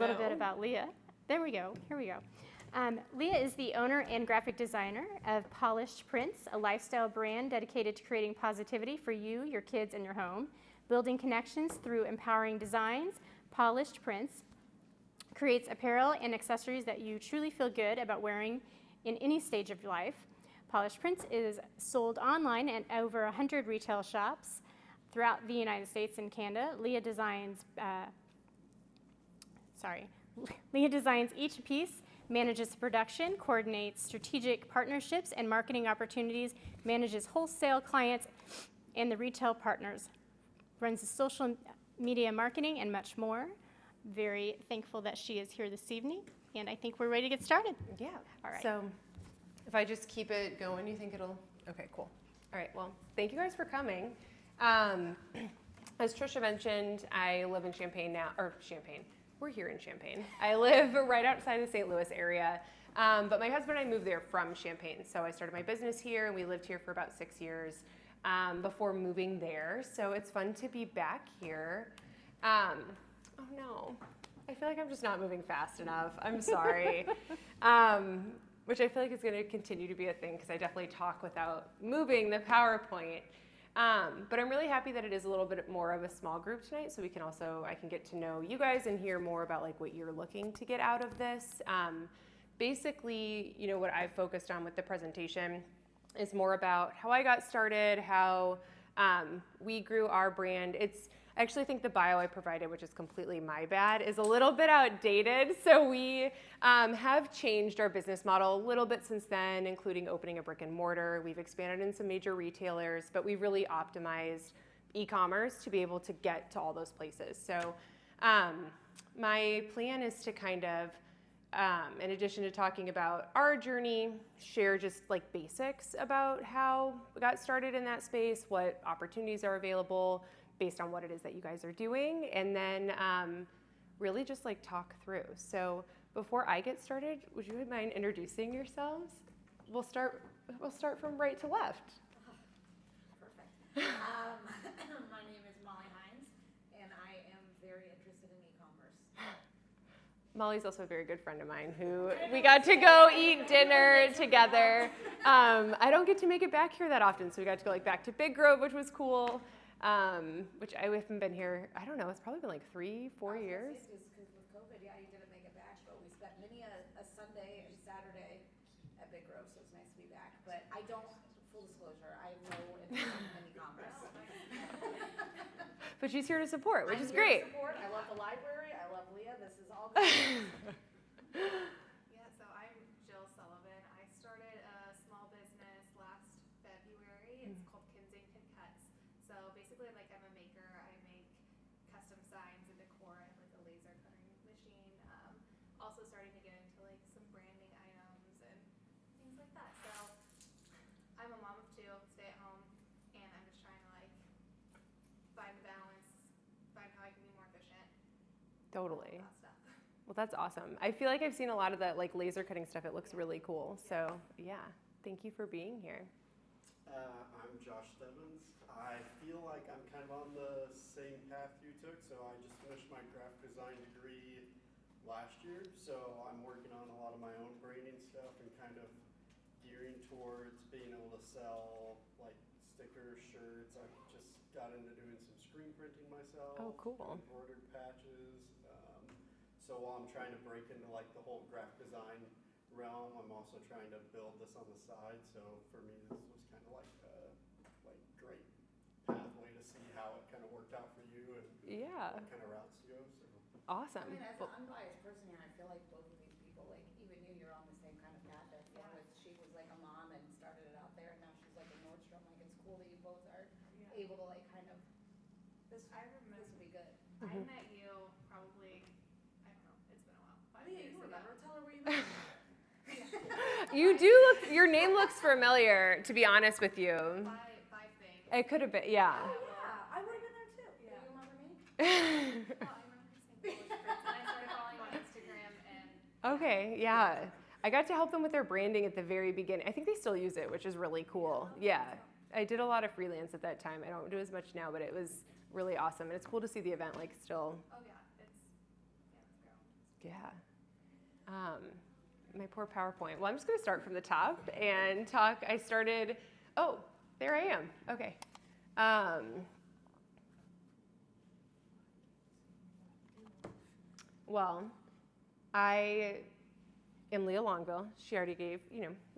little bit about Leah. There we go. Here we go. Leah is the owner and graphic designer of Polished Prints, a lifestyle brand dedicated to creating positivity for you, your kids, and your home. Building connections through empowering designs, Polished Prints creates apparel and accessories that you truly feel good about wearing in any stage of your life. Polished Prints is sold online at over 100 retail shops throughout the United States and Canada. Leah designs each piece, manages production, coordinates strategic partnerships and marketing opportunities, manages wholesale clients and the retail partners, runs the social media marketing, and much more. Very thankful that she is here this evening, and I think we're ready to get started. Yeah. All right. So if I just keep it going, you think it'll, okay, cool. All right, well, thank you guys for coming. As Trisha mentioned, I live in Champaign now, we're here in Champaign. I live right outside the St. Louis area, but my husband and I moved there from Champaign. So I started my business here, and we lived here for about 6 years before moving there. So it's fun to be back here. Oh no, I feel like I'm just not moving fast enough. I'm sorry. Which I feel like is going to continue to be a thing because I definitely talk without moving the PowerPoint. But I'm really happy that it is a little bit more of a small group tonight, so I can get to know you guys and hear more about like what you're looking to get out of this. Basically, you know, what I've focused on with the presentation is more about how I got started, how we grew our brand. I actually think the bio I provided, which is completely my bad, is a little bit outdated. So we have changed our business model a little bit since then, including opening a brick and mortar. We've expanded in some major retailers, but we've really optimized e-commerce to be able to get to all those places. So my plan is to kind of, in addition to talking about our journey, share just like basics about how we got started in that space, what opportunities are available, based on what it is that you guys are doing, and then really just like talk through. So before I get started, would you mind introducing yourselves? We'll start from right to left. Perfect. My name is Molly Hines, and I am very interested in e-commerce. Molly's also a very good friend of mine who we got to go eat dinner together. I don't get to make it back here that often, so we got to go like back to Big Grove, which was cool. Which I haven't been here, I don't know, it's probably been like 3-4 years. Because with COVID, yeah, you didn't make it back, but we spent many a Sunday and Saturday at Big Grove, so it's nice to be back. But I don't, full disclosure, I have no interest in e-commerce. But she's here to support, which is I'm great. Here to support. I love the library, I love Leah, this is all good. Yeah, so I'm Jill Sullivan. I started a small business last February. It's called Kensington Cuts. So basically, like, I'm a maker. I make custom signs and decor. I have like a laser cutting machine. Also starting to get into like some branding items and things like that. So I'm a mom of 2, stay at home, and I'm just trying to like find the balance, find how I can be more efficient. Totally. All that stuff. Well, that's awesome. I feel like I've seen a lot of that like laser cutting stuff. It looks really cool. So yeah, thank you for being here. I'm Josh Stebbins. I feel like I'm kind of on the same path you took. So I just finished my graphic design degree last year. So I'm working on a lot of my own branding stuff and kind of gearing towards being able to sell like stickers, shirts. I just got into doing some screen printing myself. Oh, cool. Embroidered patches. So while I'm trying to break into like the whole graphic design realm, I'm also trying to build this on the side. So for me, this was kind of like a great pathway to see how it kind of worked out for you and Yeah. what kind of routes to go. So Awesome. I mean, as an unbiased person here, I feel like both of these people, like even you're on the same kind of path that she was like a mom and started it out there, and now she's like a Nordstrom. Like it's cool that you both are able to like kind of this would be good. I met you probably, I don't know, it's been a while. 5 Leah, years you ago. remember? Tell her where you met. You do look, your name looks familiar, to be honest with you. By thing. It could have been, yeah. Oh yeah, I would have been there too. Yeah. Do you remember me? Oh, I remember the same Polish Prints, and I started following you on Instagram and Okay, yeah. I got to help them with their branding at the very beginning. I think they still use it, which is really cool. Yeah. I did a lot of freelance at that time. I don't do as much now, but it was really awesome. And it's cool to see the event like still. oh yeah, it's grown. Yeah. My poor PowerPoint. Well, I'm just going to start from the top and talk. I started, oh, there I am. Okay. Well, I am Leah Longueville. She already gave,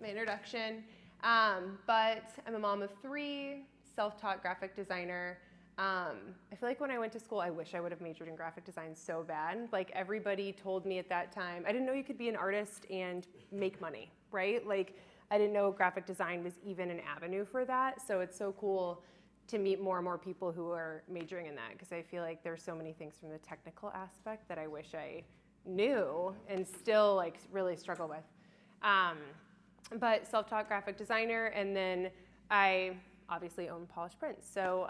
my introduction. But I'm a mom of 3, self-taught graphic designer. I feel like when I went to school, I wish I would have majored in graphic design so bad. Like everybody told me at that time, I didn't know you could be an artist and make money, right? Like I didn't know graphic design was even an avenue for that. So it's so cool to meet more and more people who are majoring in that, because I feel like there's so many things from the technical aspect that I wish I knew and still like really struggle with. But self-taught graphic designer, and then I obviously own Polished Prints. So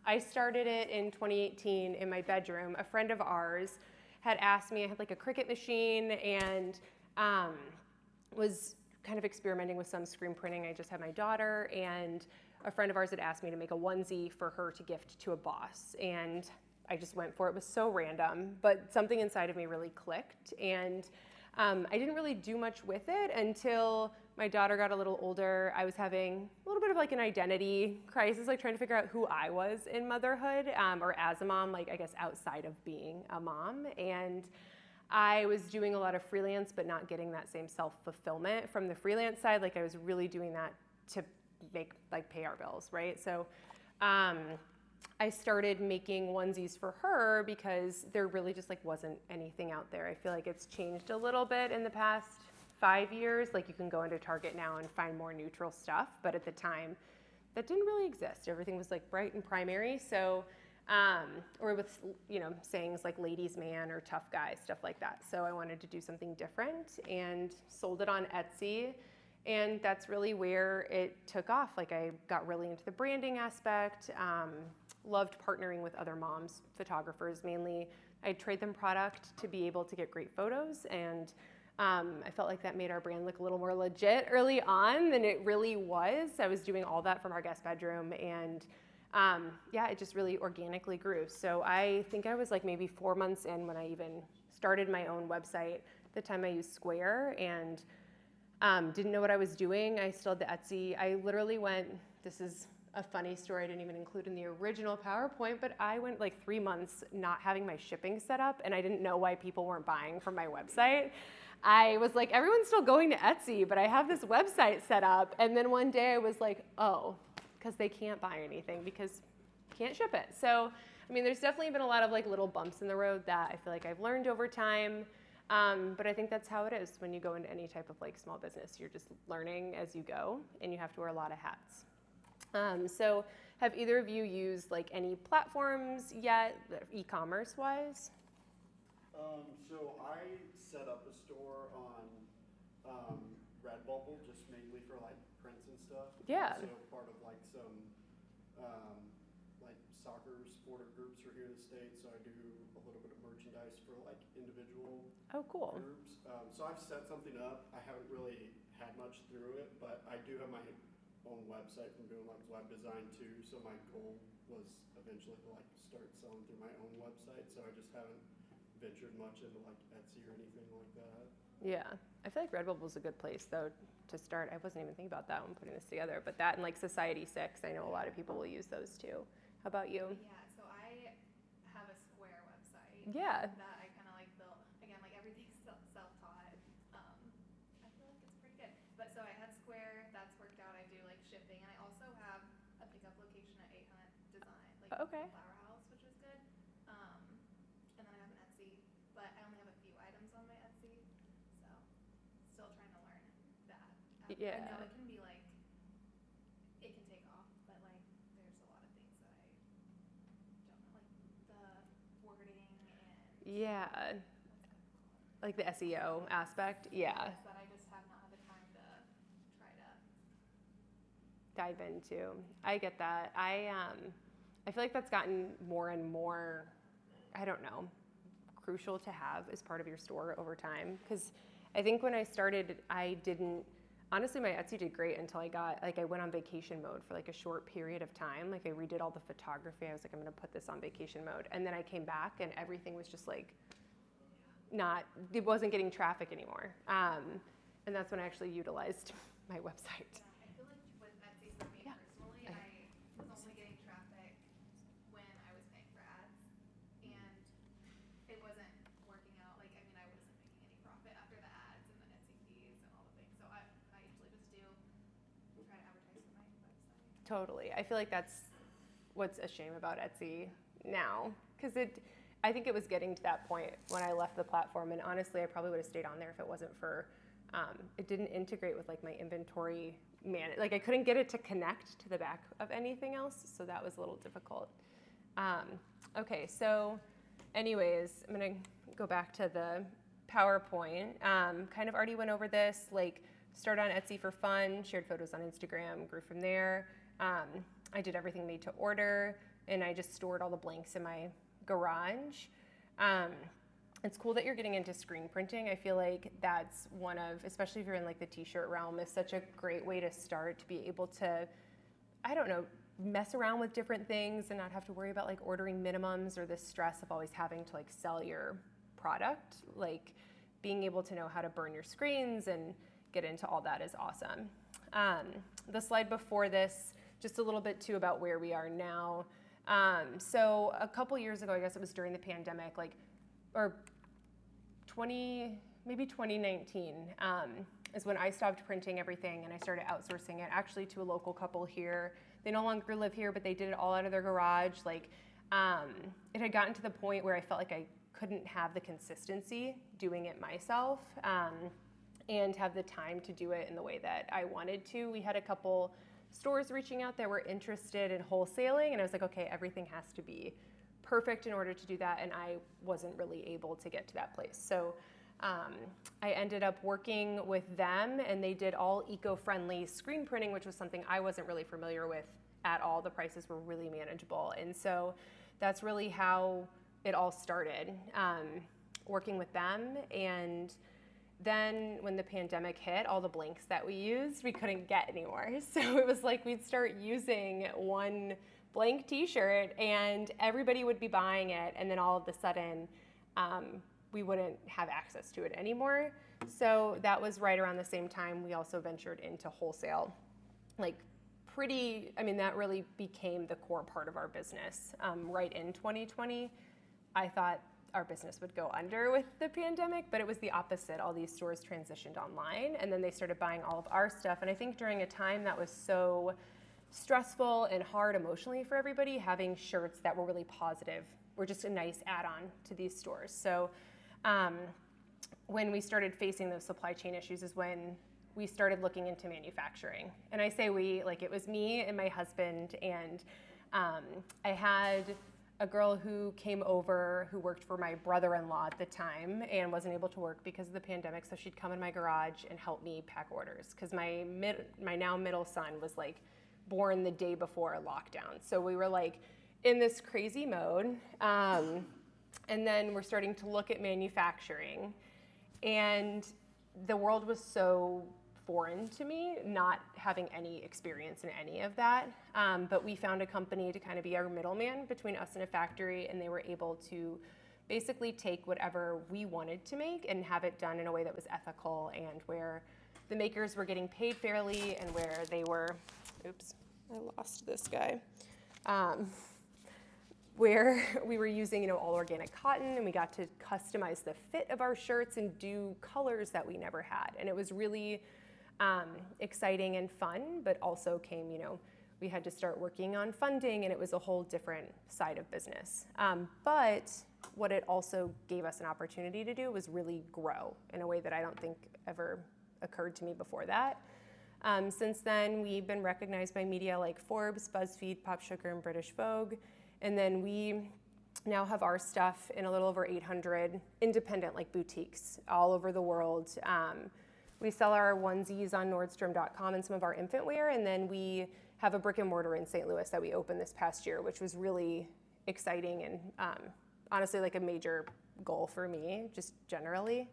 I started it in 2018 in my bedroom. A friend of ours had asked me, I had like a Cricut machine and was kind of experimenting with some screen printing. I just had my daughter, and a friend of ours had asked me to make a onesie for her to gift to a boss. And I just went for it. It was so random, but something inside of me really clicked. And I didn't really do much with it until my daughter got a little older. I was having a little bit of like an identity crisis, like trying to figure out who I was in motherhood, or as a mom, like I guess outside of being a mom. And I was doing a lot of freelance, but not getting that same self-fulfillment from the freelance side. Like I was really doing that to pay our bills, right? So I started making onesies for her because there really just like wasn't anything out there. I feel like it's changed a little bit in the past 5 years. Like you can go into Target now and find more neutral stuff, but at the time that didn't really exist. Everything was like bright and primary. So, or with, sayings like ladies man or tough guy, stuff like that. So I wanted to do something different and sold it on Etsy. And that's really where it took off. Like I got really into the branding aspect, loved partnering with other moms, photographers mainly. I'd trade them product to be able to get great photos. And I felt like that made our brand look a little more legit early on than it really was. I was doing all that from our guest bedroom, and it just really organically grew. So I think I was like maybe 4 months in when I even started my own website. At the time I used Square, and didn't know what I was doing. I still had the Etsy. I literally went, this is a funny story I didn't even include in the original PowerPoint, but I went like 3 months not having my shipping set up, and I didn't know why people weren't buying from my website. I was like, everyone's still going to Etsy, but I have this website set up. And then one day I was like, oh, because they can't buy anything because can't ship it. So, I mean, there's definitely been a lot of like little bumps in the road that I feel like I've learned over time. But I think that's how it is when you go into any type of like small business. You're just learning as you go, and you have to wear a lot of hats. So have either of you used like any platforms yet, e-commerce wise? So I set up a store on Redbubble just mainly for like prints and stuff. Yeah. So part of like some like soccer supporter groups for here in the States. So I do a little bit of merchandise for like individual Cool. groups. So I've set something up. I haven't really had much through it, but I do have my own website from doing like web design too. So my goal was eventually to like start selling through my own website. So I just haven't ventured much into like Etsy or anything like that. Yeah, I feel like Redbubble is a good place though to start. I wasn't even thinking about that when putting this together, but that and like Society6, I know a lot of people will use those too. How about you? Yeah, so I have a Square website. Yeah. That I kind of like built. Again, like everything's self-taught. I feel like it's pretty good. But so I had Square, that's worked out. I do like shipping, and I also have a pickup location at 8 Hunt Design, like Okay. Flower House, which is good. And then I have an Etsy, but I only have a few items on my Etsy, so still trying to learn that. Yeah. I know it can be like, it can take off, but like there's a lot of things that I don't know, like the wording and Yeah, like the SEO aspect. Yeah, that I just have not had the time to try to. dive into. I get that. I feel like that's gotten more and more, I don't know, crucial to have as part of your store over time. Because I think when I started, I didn't, honestly, my Etsy did great until I went on vacation mode for like a short period of time. Like I redid all the photography. I was like, I'm going to put this on vacation mode. And then I came back and everything was just like it wasn't getting traffic anymore. And that's when I actually utilized my website. I feel like with Etsy for me personally, I was only getting traffic when I was paying for ads, and it wasn't working out. Like, I mean, I wasn't making any profit after the ads and the Etsy fees and all the things. So I usually just try to advertise for my website. Totally. I feel like that's what's a shame about Etsy now, because I think it was getting to that point when I left the platform, and honestly, I probably would have stayed on there if it wasn't for it didn't integrate with like my inventory like I couldn't get it to connect to the back of anything else, so that was a little difficult. Okay, so anyways, I'm gonna go back to the PowerPoint. Kind of already went over this, like started on Etsy for fun, shared photos on Instagram, grew from there. I did everything made to order, and I just stored all the blanks in my garage. It's cool that you're getting into screen printing. I feel like that's one of, especially if you're in like the t-shirt realm, is such a great way to start, to be able to, I don't know, mess around with different things and not have to worry about like ordering minimums or the stress of always having to like sell your product. Like being able to know how to burn your screens and get into all that is awesome. The slide before this, just a little bit too about where we are now. So a couple years ago, I guess it was during the pandemic, maybe 2019 is when I stopped printing everything and I started outsourcing it actually to a local couple here. They no longer live here, but they did it all out of their garage. Like it had gotten to the point where I felt like I couldn't have the consistency doing it myself and have the time to do it in the way that I wanted to. We had a couple stores reaching out that were interested in wholesaling, and I was like, okay, everything has to be perfect in order to do that, and I wasn't really able to get to that place. So I ended up working with them, and they did all eco-friendly screen printing, which was something I wasn't really familiar with at all. The prices were really manageable, and so that's really how it all started, working with them. And then when the pandemic hit, all the blanks that we used, we couldn't get anymore. So it was like we'd start using one blank t-shirt and everybody would be buying it, and then all of a sudden we wouldn't have access to it anymore. So that was right around the same time we also ventured into wholesale. That really became the core part of our business. Right in 2020, I thought our business would go under with the pandemic, but it was the opposite. All these stores transitioned online, and then they started buying all of our stuff. And I think during a time that was so stressful and hard emotionally for everybody, having shirts that were really positive were just a nice add-on to these stores. So when we started facing those supply chain issues is when we started looking into manufacturing. And I say we, like it was me and my husband, and I had a girl who came over who worked for my brother-in-law at the time and wasn't able to work because of the pandemic, so she'd come in my garage and help me pack orders, because my now middle son was like born the day before lockdown. So we were like in this crazy mode. And then we're starting to look at manufacturing, and the world was so foreign to me, not having any experience in any of that. But we found a company to kind of be our middleman between us and a factory, and they were able to basically take whatever we wanted to make and have it done in a way that was ethical, and where the makers were getting paid fairly, and where they were, oops, I lost this guy. Where we were using, all organic cotton, and we got to customize the fit of our shirts and do colors that we never had. And it was really exciting and fun, but also came, we had to start working on funding, and it was a whole different side of business. But what it also gave us an opportunity to do was really grow in a way that I don't think ever occurred to me before that. Since then, we've been recognized by media like Forbes, BuzzFeed, Pop Sugar, and British Vogue. And then we now have our stuff in a little over 800 independent boutiques all over the world. We sell our onesies on Nordstrom.com and some of our infant wear, and then we have a brick and mortar in St. Louis that we opened this past year, which was really exciting and honestly a major goal for me, just generally.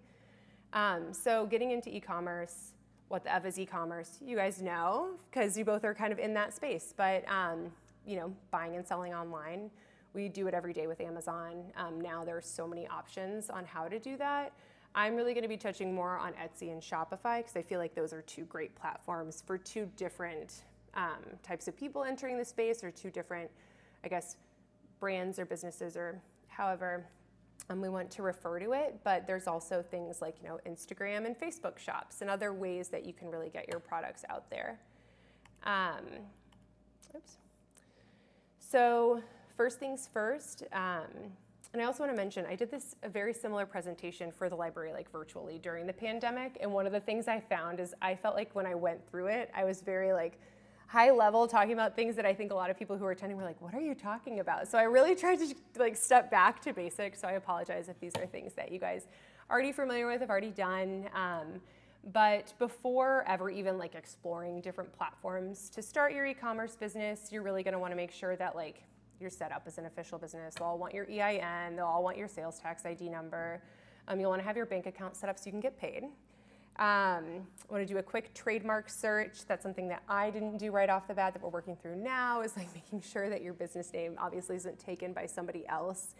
So getting into e-commerce, what the F is e-commerce, you guys know, because you both are kind of in that space, but buying and selling online. We do it every day with Amazon. Now there's so many options on how to do that. I'm really going to be touching more on Etsy and Shopify because I feel like those are two great platforms for two different types of people entering the space, or two different, I guess, brands or businesses, or however we want to refer to it. But there's also things like, you know, Instagram and Facebook shops and other ways that you can really get your products out there. So first things first, and I also want to mention, I did a very similar presentation for the library, like virtually during the pandemic. And one of the things I found is I felt like when I went through it, I was very like high level, talking about things that I think a lot of people who were attending were like, what are you talking about? So I really tried to like step back to basics. So I apologize if these are things that you guys are already familiar with, have already done. But before ever even like exploring different platforms to start your e-commerce business, you're really going to want to make sure that like you're set up as an official business. They'll all want your EIN, they'll all want your sales tax ID number. You'll want to have your bank account set up so you can get paid. Want to do a quick trademark search. That's something that I didn't do right off the bat that we're working through now, is like making sure that your business name obviously isn't taken by somebody else.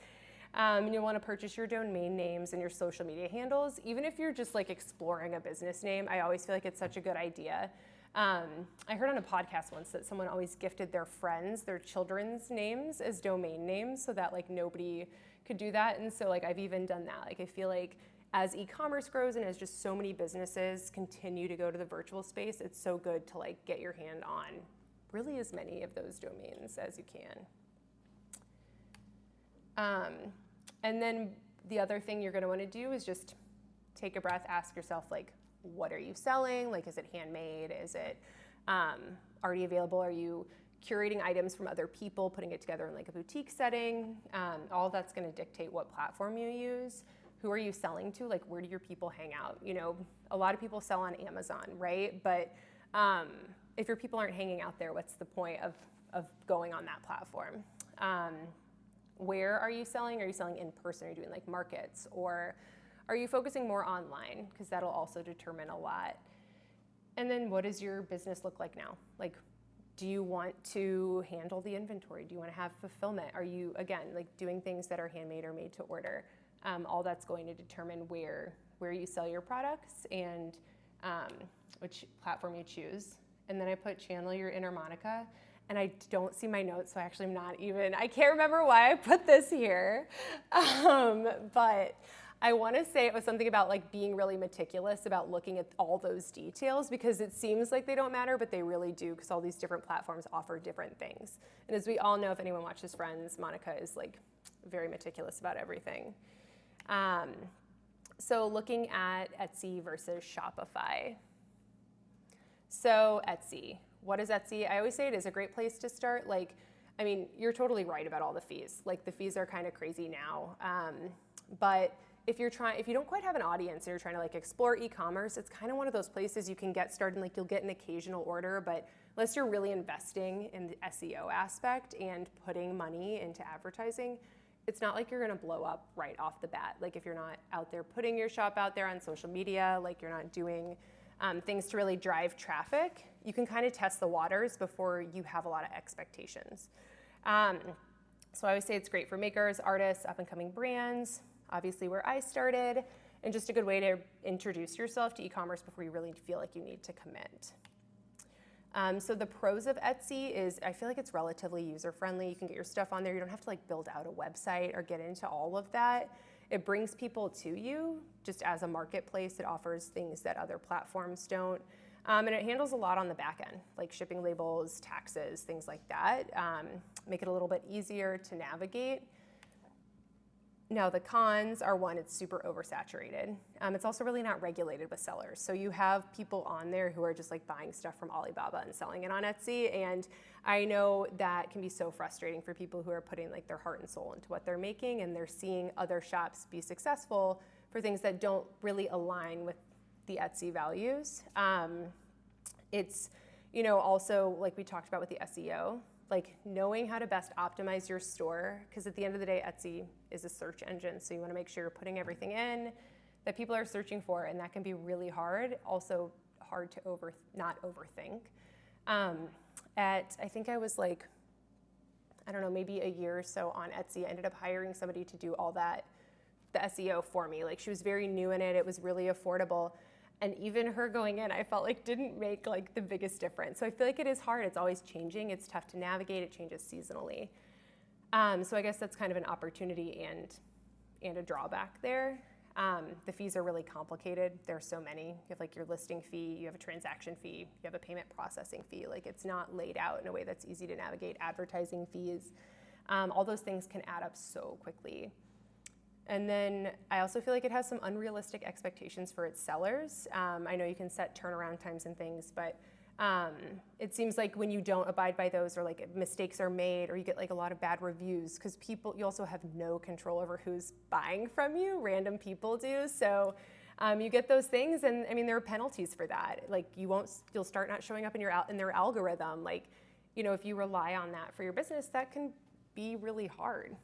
You'll want to purchase your domain names and your social media handles. Even if you're just like exploring a business name, I always feel like it's such a good idea. I heard on a podcast once that someone always gifted their friends their children's names as domain names so that like nobody could do that. And so like I've even done that. Like I feel like as e-commerce grows and as just so many businesses continue to go to the virtual space, it's so good to like get your hand on really as many of those domains as you can. And then the other thing you're going to want to do is just take a breath, ask yourself like, what are you selling? Like, is it handmade? Is it already available? Are you curating items from other people, putting it together in like a boutique setting? All of that's going to dictate what platform you use. Who are you selling to? Like, where do your people hang out? You know, a lot of people sell on Amazon, right? But if your people aren't hanging out there, what's the point of going on that platform? Where are you selling? Are you selling in person? Are you doing like markets? Or are you focusing more online? Because that'll also determine a lot. And then what does your business look like now? Like, do you want to handle the inventory? Do you want to have fulfillment? Are you, again, like doing things that are handmade or made to order? All that's going to determine where you sell your products and which platform you choose. And then I put channel your inner Monica. And I don't see my notes, so actually I'm not even, I can't remember why I put this here. But I want to say it was something about like being really meticulous about looking at all those details, because it seems like they don't matter, but they really do, because all these different platforms offer different things. And as we all know, if anyone watches Friends, Monica is like very meticulous about everything. So looking at Etsy versus Shopify. So Etsy. What is Etsy? I always say it is a great place to start. Like, I mean, you're totally right about all the fees. Like the fees are kind of crazy now. But if you don't quite have an audience and you're trying to like explore e-commerce, it's kind of one of those places you can get started. Like you'll get an occasional order, but unless you're really investing in the SEO aspect and putting money into advertising, it's not like you're going to blow up right off the bat. Like if you're not out there putting your shop out there on social media, like you're not doing things to really drive traffic, you can kind of test the waters before you have a lot of expectations. So I always say it's great for makers, artists, up-and-coming brands, obviously where I started, and just a good way to introduce yourself to e-commerce before you really feel like you need to commit. So the pros of Etsy is I feel like it's relatively user-friendly. You can get your stuff on there. You don't have to like build out a website or get into all of that. It brings people to you just as a marketplace. It offers things that other platforms don't. And it handles a lot on the back end, like shipping labels, taxes, things like that. Make it a little bit easier to navigate. Now the cons are, one, it's super oversaturated. It's also really not regulated with sellers. So you have people on there who are just like buying stuff from Alibaba and selling it on Etsy. And I know that can be so frustrating for people who are putting like their heart and soul into what they're making, and they're seeing other shops be successful for things that don't really align with the Etsy values. It's, you know, also like we talked about with the SEO, like knowing how to best optimize your store, because at the end of the day, Etsy is a search engine. So you want to make sure you're putting everything in that people are searching for, and that can be really hard. Also hard to not overthink. I think I was like, I don't know, maybe a year or so on Etsy. I ended up hiring somebody to do all that, the SEO for me. Like she was very new in it. It was really affordable. And even her going in, I felt like didn't make like the biggest difference. So I feel like it is hard. It's always changing. It's tough to navigate. It changes seasonally. So I guess that's kind of an opportunity and a drawback there. The fees are really complicated. There are so many. You have like your listing fee, you have a transaction fee, you have a payment processing fee. Like it's not laid out in a way that's easy to navigate. Advertising fees, all those things can add up so quickly. And then I also feel like it has some unrealistic expectations for its sellers. I know you can set turnaround times and things, but it seems like when you don't abide by those or like mistakes are made or you get like a lot of bad reviews because you also have no control over who's buying from you, random people do. So you get those things and I mean, there are penalties for that. Like you'll start not showing up in their algorithm. Like, you know, if you rely on that for your business, that can be really hard.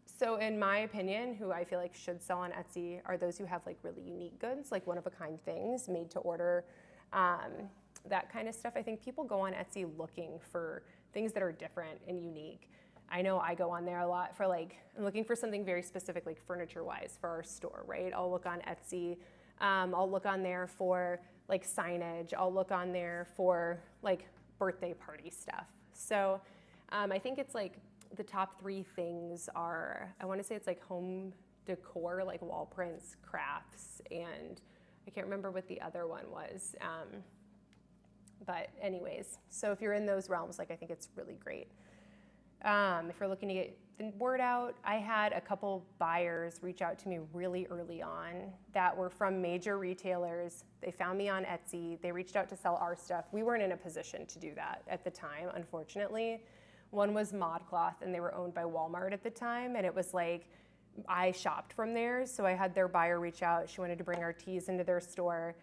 So in my opinion, who I feel like should sell on Etsy are those who have like really unique goods, like one-of-a-kind things made to order, that kind of stuff. I think people go on Etsy looking for things that are different and unique. I know I go on there a lot for like, I'm looking for something very specific, like furniture-wise for our store, right? I'll look on Etsy. I'll look on there for like signage. I'll look on there for like birthday party stuff. So I think it's like, the top 3 things are, I want to say it's like home decor, like wall prints, crafts, and I can't remember what the other one was. But anyways, so if you're in those realms, like I think it's really great. If you're looking to get the word out, I had a couple buyers reach out to me really early on that were from major retailers. They found me on Etsy. They reached out to sell our stuff. We weren't in a position to do that at the time, unfortunately. One was ModCloth, and they were owned by Walmart at the time, and it was like, I shopped from there, so I had their buyer reach out. She wanted to bring our teas into their store.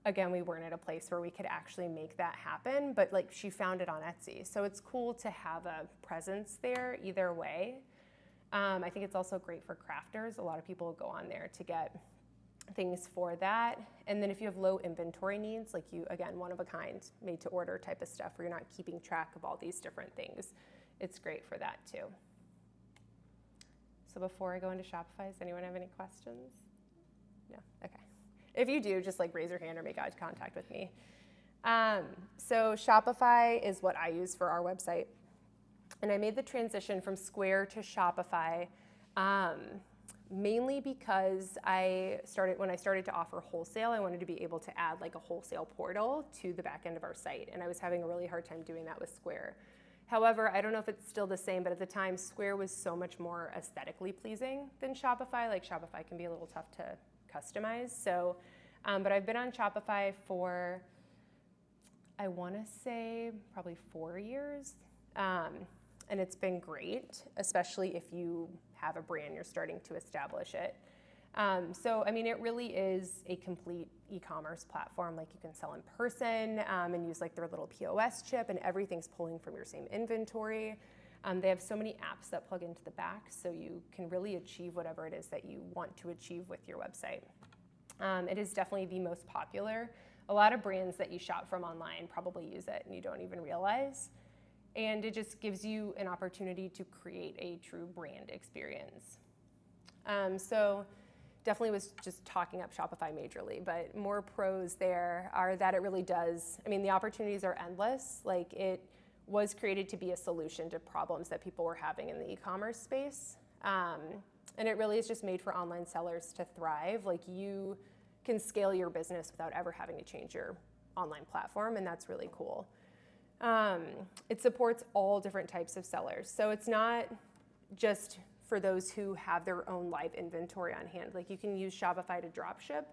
Again, we weren't at a place where we could actually make that happen, but like she found it on Etsy. So it's cool to have a presence there either way. I think it's also great for crafters. A lot of people go on there to get things for that. And then if you have low inventory needs, like you, again, one of a kind, made to order type of stuff where you're not keeping track of all these different things, it's great for that too. So before I go into Shopify, does anyone have any questions? No? Okay. If you do, just like raise your hand or make eye contact with me. So Shopify is what I use for our website. And I made the transition from Square to Shopify mainly because when I started to offer wholesale, I wanted to be able to add like a wholesale portal to the back end of our site. And I was having a really hard time doing that with Square. However, I don't know if it's still the same, but at the time, Square was so much more aesthetically pleasing than Shopify. Like Shopify can be a little tough to customize. So, but I've been on Shopify for, I want to say probably 4 years. And it's been great, especially if you have a brand, you're starting to establish it. So, I mean, it really is a complete e-commerce platform. Like you can sell in person and use like their little POS chip and everything's pulling from your same inventory. They have so many apps that plug into the back so you can really achieve whatever it is that you want to achieve with your website. It is definitely the most popular. A lot of brands that you shop from online probably use it and you don't even realize. And it just gives you an opportunity to create a true brand experience. So definitely was just talking up Shopify majorly, but more pros there are that it really does, I mean, the opportunities are endless. Like it was created to be a solution to problems that people were having in the e-commerce space. And it really is just made for online sellers to thrive. Like you can scale your business without ever having to change your online platform, and that's really cool. It supports all different types of sellers. So it's not just for those who have their own live inventory on hand. Like you can use Shopify to drop ship.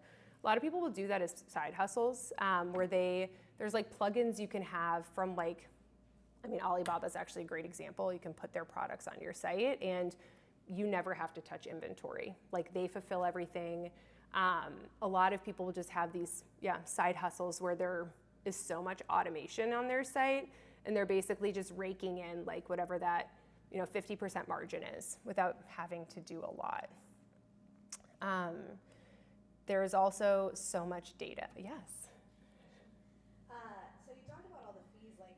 A lot of people will do that as side hustles, where there's like plugins you can have from like, I mean, Alibaba's actually a great example. You can put their products on your site and you never have to touch inventory. Like they fulfill everything. A lot of people will just have these, side hustles where there is so much automation on their site and they're basically just raking in like whatever that 50% margin is without having to do a lot. There is also so much data. Yes. So you talked about all the fees like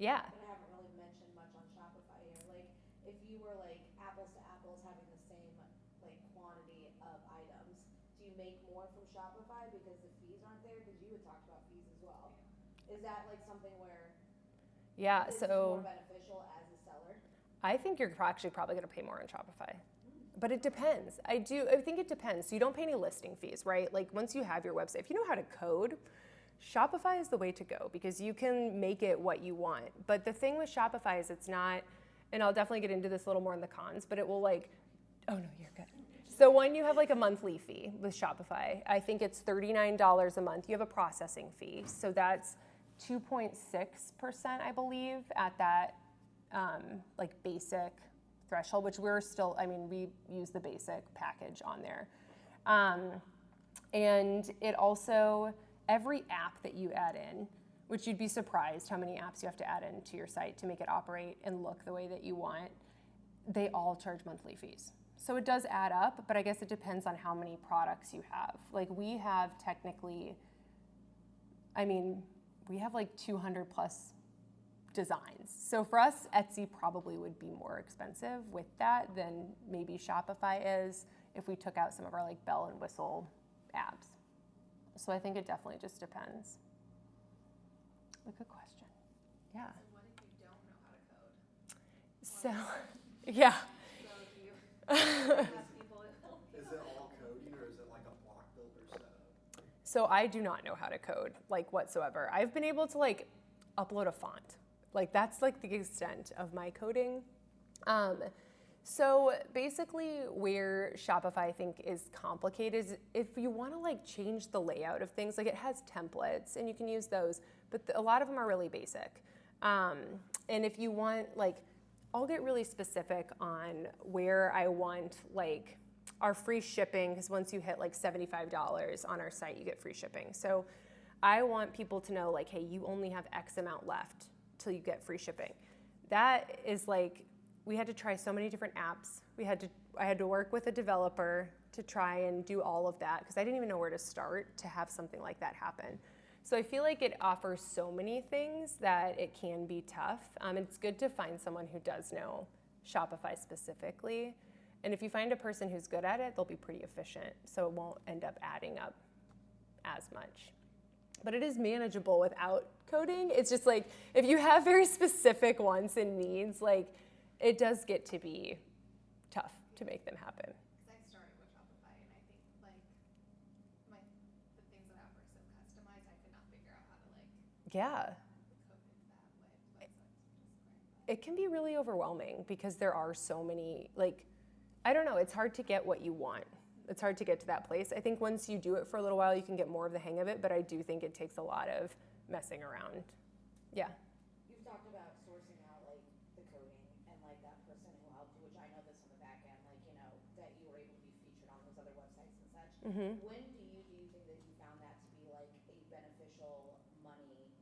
Yeah. But I haven't really mentioned much on Shopify here. Like, if you were like apples to apples having the same like quantity of items, do you make more from Shopify because the fees aren't there? Because you had talked about fees as well. Is that like something where Yeah, this is more so beneficial as a seller? I think you're actually probably going to pay more on Shopify. But it depends. I think it depends. So you don't pay any listing fees, right? Like once you have your website, if you know how to code, Shopify is the way to go because you can make it what you want. But the thing with Shopify is it's not, and I'll definitely get into this a little more in the cons, but it will like, oh no, you're good. So when you have like a monthly fee with Shopify, I think it's $39 a month. You have a processing fee. So that's 2.6%, I believe, at that like basic threshold, which we're still, I mean, we use the basic package on there. And it also, every app that you add in, which you'd be surprised how many apps you have to add into your site to make it operate and look the way that you want, they all charge monthly fees. So it does add up, but I guess it depends on how many products you have. Like we have technically, I mean, we have like 200 plus designs. So for us, Etsy probably would be more expensive with that than maybe Shopify is if we took out some of our like bell and whistle apps. So I think it definitely just depends. A good question. Yeah. So what if you don't know how to code? So, yeah. So do you have people help you? Is it all coding or is it like a block builder setup? So I do not know how to code like whatsoever. I've been able to like upload a font. Like that's like the extent of my coding. So basically where Shopify I think is complicated is if you want to like change the layout of things, like it has templates and you can use those, but a lot of them are really basic. And if you want like, I'll get really specific on where I want like our free shipping, because once you hit like $75 on our site, you get free shipping. So I want people to know like, hey, you only have X amount left till you get free shipping. That is like, we had to try so many different apps. I had to work with a developer to try and do all of that because I didn't even know where to start to have something like that happen. So I feel like it offers so many things that it can be tough. It's good to find someone who does know Shopify specifically. And if you find a person who's good at it, they'll be pretty efficient. So it won't end up adding up as much. But it is manageable without coding. It's just like, if you have very specific wants and needs, like it does get to be tough to make them happen. Because I started with Shopify and I think like the things that I offer so customized, I could not figure out how to like Yeah, code it that way. it can be really overwhelming because there are so many, like, I don't know, it's hard to get what you want. It's hard to get to that place. I think once you do it for a little while, you can get more of the hang of it, but I do think it takes a lot of messing around. Yeah. You've talked about sourcing out like the coding and like that person who helped you, which I know this on the back end, like, you know, that you were able to be featured on those other websites and such. Mm-hmm. When do you think that you found that to be like a beneficial money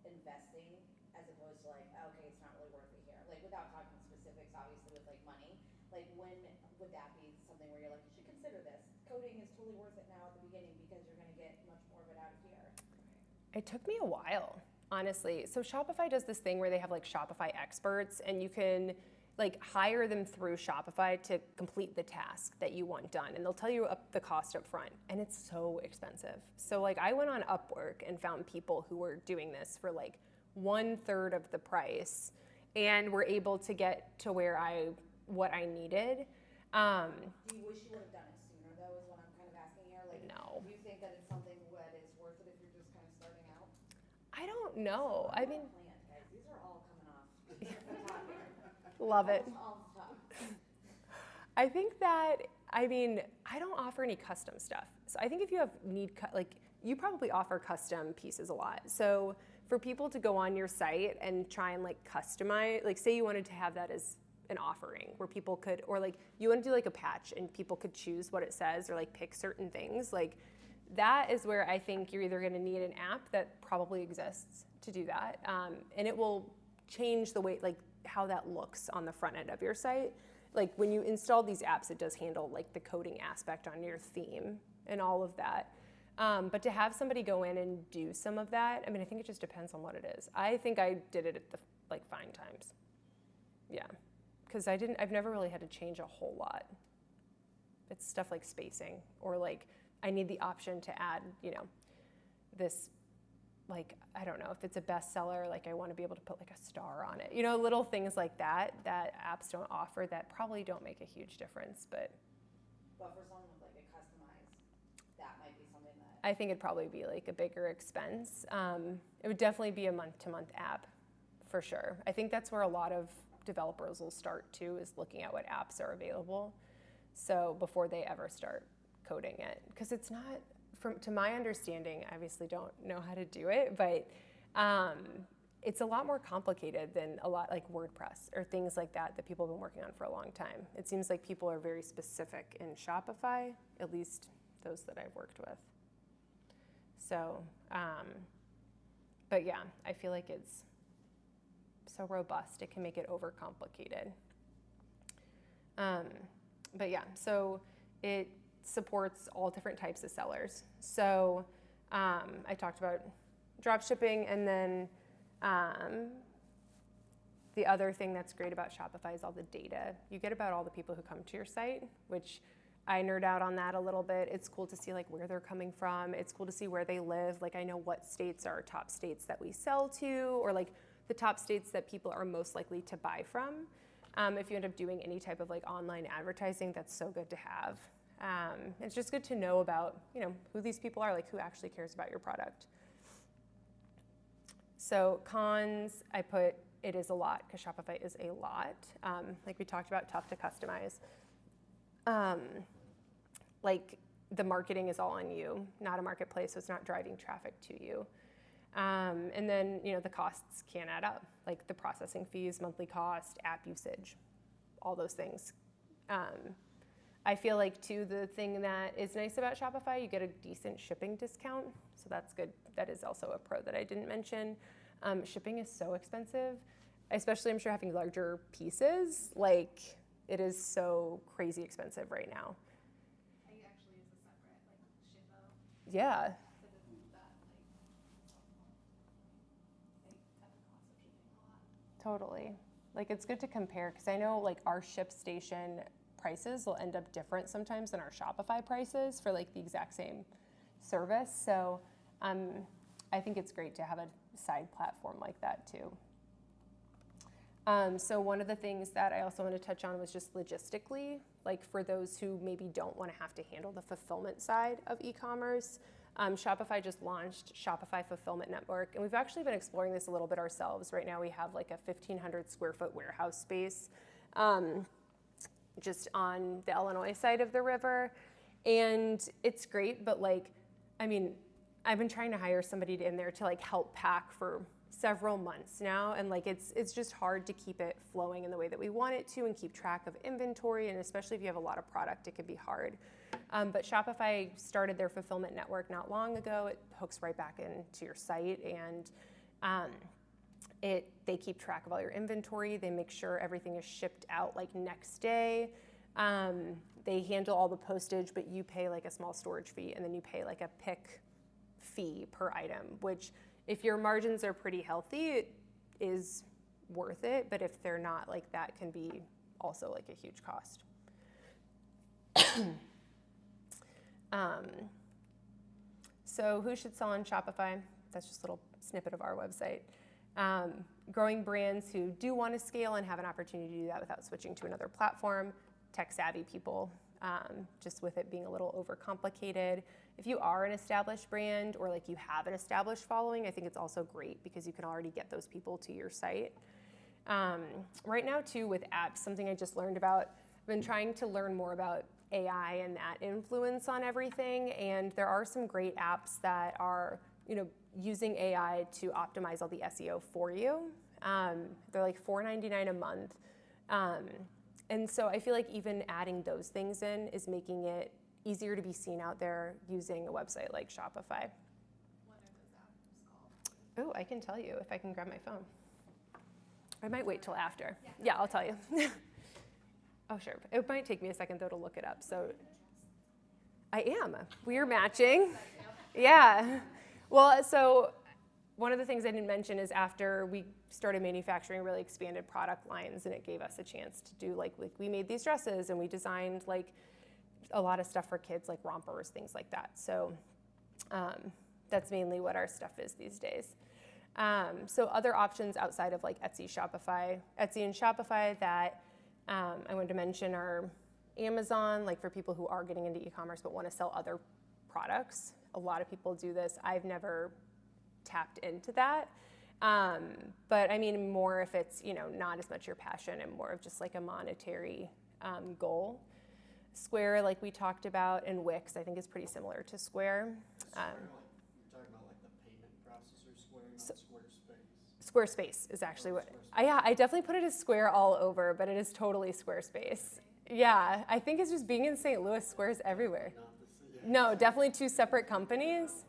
investing as opposed to like, okay, it's not really worth it here? Like without talking specifics, obviously with like money, like when would that be something where you're like, you should consider this? Coding is totally worth it now at the beginning because you're going to get much more of it out of here. It took me a while, honestly. So Shopify does this thing where they have like Shopify experts and you can like hire them through Shopify to complete the task that you want done. And they'll tell you the cost up front and it's so expensive. So like I went on Upwork and found people who were doing this for like 1/3 of the price and were able to get to what I needed. Do you wish you would have done it sooner though is what I'm kind of asking here? Like, No. do you think that it's something that is worth it if you're just kind of starting out? I don't know. I mean, Planned, guys. These are all coming off the top here. love it. All the top. I think that, I mean, I don't offer any custom stuff. So I think if you you probably offer custom pieces a lot. So for people to go on your site and try and like customize, like say you wanted to have that as an offering where people could, or like you want to do like a patch and people could choose what it says or like pick certain things, like that is where I think you're either going to need an app that probably exists to do that, and it will change the way, like how that looks on the front end of your site. Like when you install these apps, it does handle like the coding aspect on your theme and all of that. But to have somebody go in and do some of that, I mean, I think it just depends on what it is. I think I did it like fine times. Yeah, because I've never really had to change a whole lot. It's stuff like spacing, or like I need the option to add, this, like, I don't know, if it's a bestseller, like I want to be able to put like a star on it. Little things like that apps don't offer that probably don't make a huge difference, but But for someone with like a customized, that might be something that. I think it'd probably be like a bigger expense. It would definitely be a month-to-month app, for sure. I think that's where a lot of developers will start too, is looking at what apps are available. So before they ever start coding it, because it's not, to my understanding, I obviously don't know how to do it, but it's a lot more complicated than a lot like WordPress or things like that people have been working on for a long time. It seems like people are very specific in Shopify, at least those that I've worked with. So, but yeah, I feel like it's so robust, it can make it overcomplicated. But yeah, so it supports all different types of sellers. So I talked about drop shipping, and then the other thing that's great about Shopify is all the data you get about all the people who come to your site, which I nerd out on that a little bit. It's cool to see like where they're coming from. It's cool to see where they live. Like I know what states are top states that we sell to, or like the top states that people are most likely to buy from. If you end up doing any type of like online advertising, that's so good to have. It's just good to know about, who these people are, like who actually cares about your product. So cons, I put it is a lot, because Shopify is a lot. Like we talked about, tough to customize. Like the marketing is all on you, not a marketplace, so it's not driving traffic to you. And then, the costs can add up, like the processing fees, monthly cost, app usage, all those things. I feel like, too, the thing that is nice about Shopify, you get a decent shipping discount, so that's good. That is also a pro that I didn't mention. Shipping is so expensive, especially I'm sure having larger pieces, like it is so crazy expensive right now. I actually use a separate like Shippo Yeah. because of that they cut the cost of shipping a lot. Totally. Like it's good to compare, because I know like our ShipStation prices will end up different sometimes than our Shopify prices for like the exact same service. So I think it's great to have a side platform like that too. So one of the things that I also want to touch on was just logistically, like for those who maybe don't want to have to handle the fulfillment side of e-commerce. Shopify just launched Shopify Fulfillment Network, and we've actually been exploring this a little bit ourselves. Right now we have like a 1,500 square foot warehouse space just on the Illinois side of the river, and it's great, but like, I mean, I've been trying to hire somebody in there to like help pack for several months now, and like it's just hard to keep it flowing in the way that we want it to and keep track of inventory, and especially if you have a lot of product, it can be hard. But Shopify started their fulfillment network not long ago. It hooks right back into your site, and they keep track of all your inventory. They make sure everything is shipped out like next day. They handle all the postage, but you pay like a small storage fee, and then you pay like a pick fee per item, which if your margins are pretty healthy, it is worth it. But if they're not, like that can be also like a huge cost. So who should sell on Shopify? That's just a little snippet of our website. Growing brands who do want to scale and have an opportunity to do that without switching to another platform. Tech-savvy people, just with it being a little overcomplicated. If you are an established brand or like you have an established following, I think it's also great because you can already get those people to your site. Right now, too, with apps, something I just learned about, I've been trying to learn more about AI and that influence on everything, and there are some great apps that are, using AI to optimize all the SEO for you. They're like $4.99 a month. And so I feel like even adding those things in is making it easier to be seen out there using a website like Shopify. What are those apps called? Oh, I can tell you if I can grab my phone. I might wait till after. Yeah, I'll tell you. Oh, sure. It might take me a second, though, to look it up. So I am. We are matching. Yeah. Well, so one of the things I didn't mention is after we started manufacturing really expanded product lines, and it gave us a chance to do like we made these dresses and we designed like a lot of stuff for kids, like rompers, things like that. So that's mainly what our stuff is these days. So other options outside of like Etsy and Shopify that I wanted to mention are Amazon, like for people who are getting into e-commerce but want to sell other products. A lot of people do this. I've never tapped into that. But I mean, more if it's, not as much your passion and more of just like a monetary goal. Square, like we talked about, and Wix, I think is pretty similar to Square. Square, you're talking about like the payment processor Square, not Squarespace. Squarespace is actually what, I definitely put it as Square all over, but it is totally Squarespace. Yeah, I think it's just being in St. Louis, Square's everywhere. No, definitely two separate companies.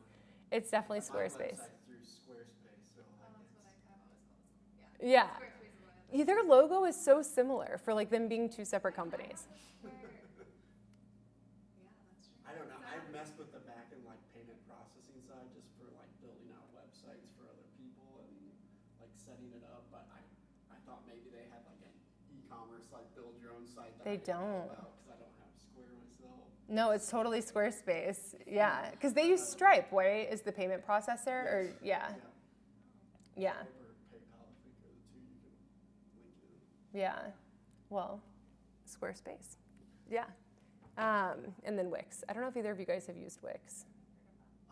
It's definitely Squarespace. Through Squarespace, so like That's what I kind of always call it. Yeah. Yeah. Squarespace is what I Their logo is so similar for like them being two separate companies. Yeah, that's true. I don't know. I've messed with the back end like payment processing side just for like building out websites for other people and like setting it up. But I thought maybe they had like an e-commerce like build your own site. That They I didn't know don't. about because I don't have Square myself. No, it's totally Squarespace. Yeah, because they use Stripe, right? Is the payment processor? Or yeah. Or PayPal, I think are the two you can link in. Yeah. Well, Squarespace. Yeah. And then Wix. I don't know if either of you guys have used Wix.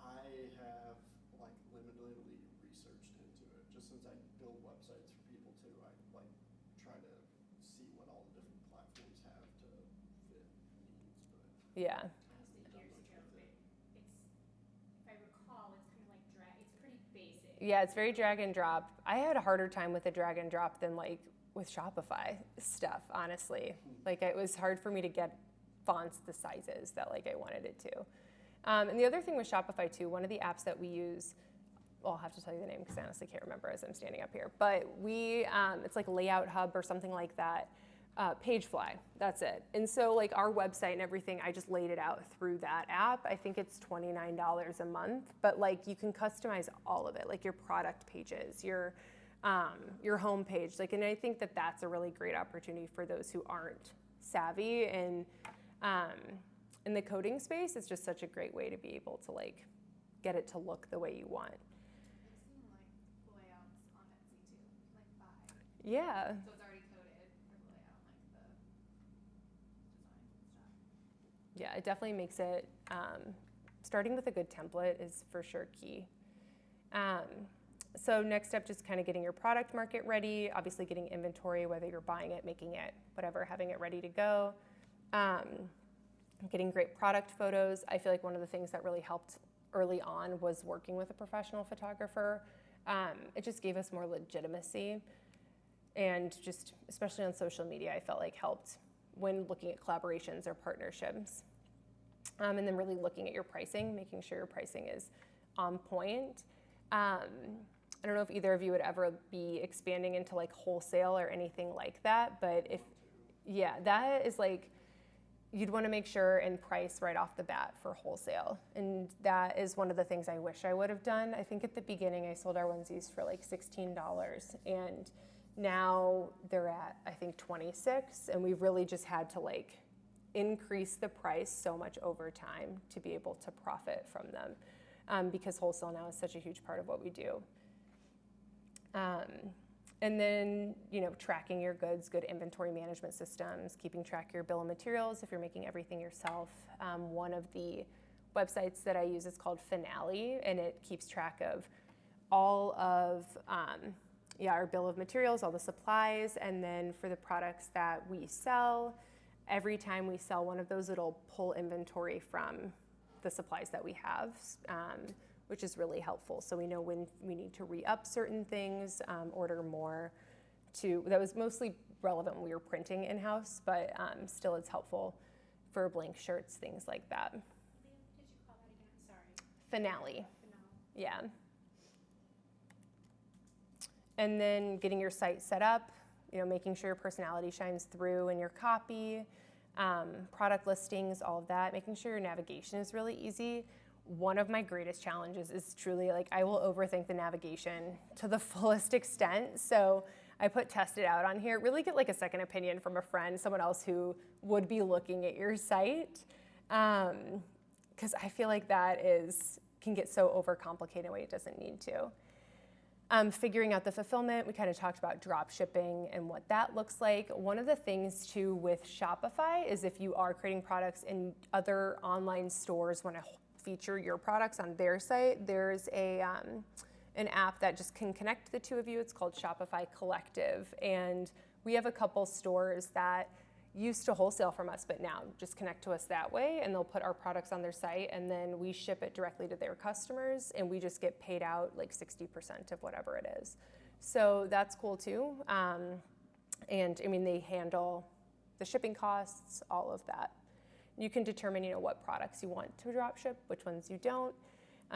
I have like limitedly researched into it. Just since I build websites for people too, I like try to see what all the different platforms have to fit needs. But Yeah. Honestly, here's Joe, but if I recall, it's kind of like it's pretty basic. Yeah, it's very drag and drop. I had a harder time with the drag and drop than like with Shopify stuff, honestly. Like it was hard for me to get fonts the sizes that like I wanted it to. And the other thing with Shopify too, one of the apps that we use, well, I'll have to tell you the name because I honestly can't remember as I'm standing up here, but it's like Layout Hub or something like that. Pagefly, that's it. And so like our website and everything, I just laid it out through that app. I think it's $29 a month, but like you can customize all of it, like your product pages, your home page. Like, and I think that that's a really great opportunity for those who aren't savvy. And in the coding space, it's just such a great way to be able to like get it to look the way you want. I've seen like layouts on Etsy too, like buy. Yeah. So it's already coded for the layout, like the designs and stuff. Yeah, it definitely makes it, starting with a good template is for sure key. So next step, just kind of getting your product market ready, obviously getting inventory, whether you're buying it, making it, whatever, having it ready to go. Getting great product photos. I feel like one of the things that really helped early on was working with a professional photographer. It just gave us more legitimacy, and just, especially on social media, I felt like helped when looking at collaborations or partnerships. And then really looking at your pricing, making sure your pricing is on point. I don't know if either of you would ever be expanding into like wholesale or anything like that, but that is like, you'd want to make sure and price right off the bat for wholesale. And that is one of the things I wish I would have done. I think at the beginning I sold our onesies for like $16, and now they're at, I think, $26, and we've really just had to like increase the price so much over time to be able to profit from them, because wholesale now is such a huge part of what we do. And then, tracking your goods, good inventory management systems, keeping track of your bill of materials if you're making everything yourself. One of the websites that I use is called Finale, and it keeps track of all of our bill of materials, all the supplies, and then for the products that we sell, every time we sell one of those, it'll pull inventory from the supplies that we have, which is really helpful. So we know when we need to re-up certain things, order more. That was mostly relevant when we were printing in-house, but still it's helpful for blank shirts, things like that. Leah, what did you call that again? Sorry. Finale, Phenomenal. yeah. And then getting your site set up, making sure your personality shines through in your copy, product listings, all of that, making sure your navigation is really easy. one of my greatest challenges is truly like I will overthink the navigation to the fullest extent. So I put test it out on here, really get like a second opinion from a friend, someone else who would be looking at your site. Because I feel like that can get so overcomplicated in a way it doesn't need to. Figuring out the fulfillment, we kind of talked about drop shipping and what that looks like. One of the things too with Shopify is if you are creating products and other online stores want to feature your products on their site, there's an app that just can connect the two of you. It's called Shopify Collective. And we have a couple stores that used to wholesale from us, but now just connect to us that way, and they'll put our products on their site, and then we ship it directly to their customers, and we just get paid out like 60% of whatever it is. So that's cool too. And I mean, they handle the shipping costs, all of that. You can determine, what products you want to drop ship, which ones you don't.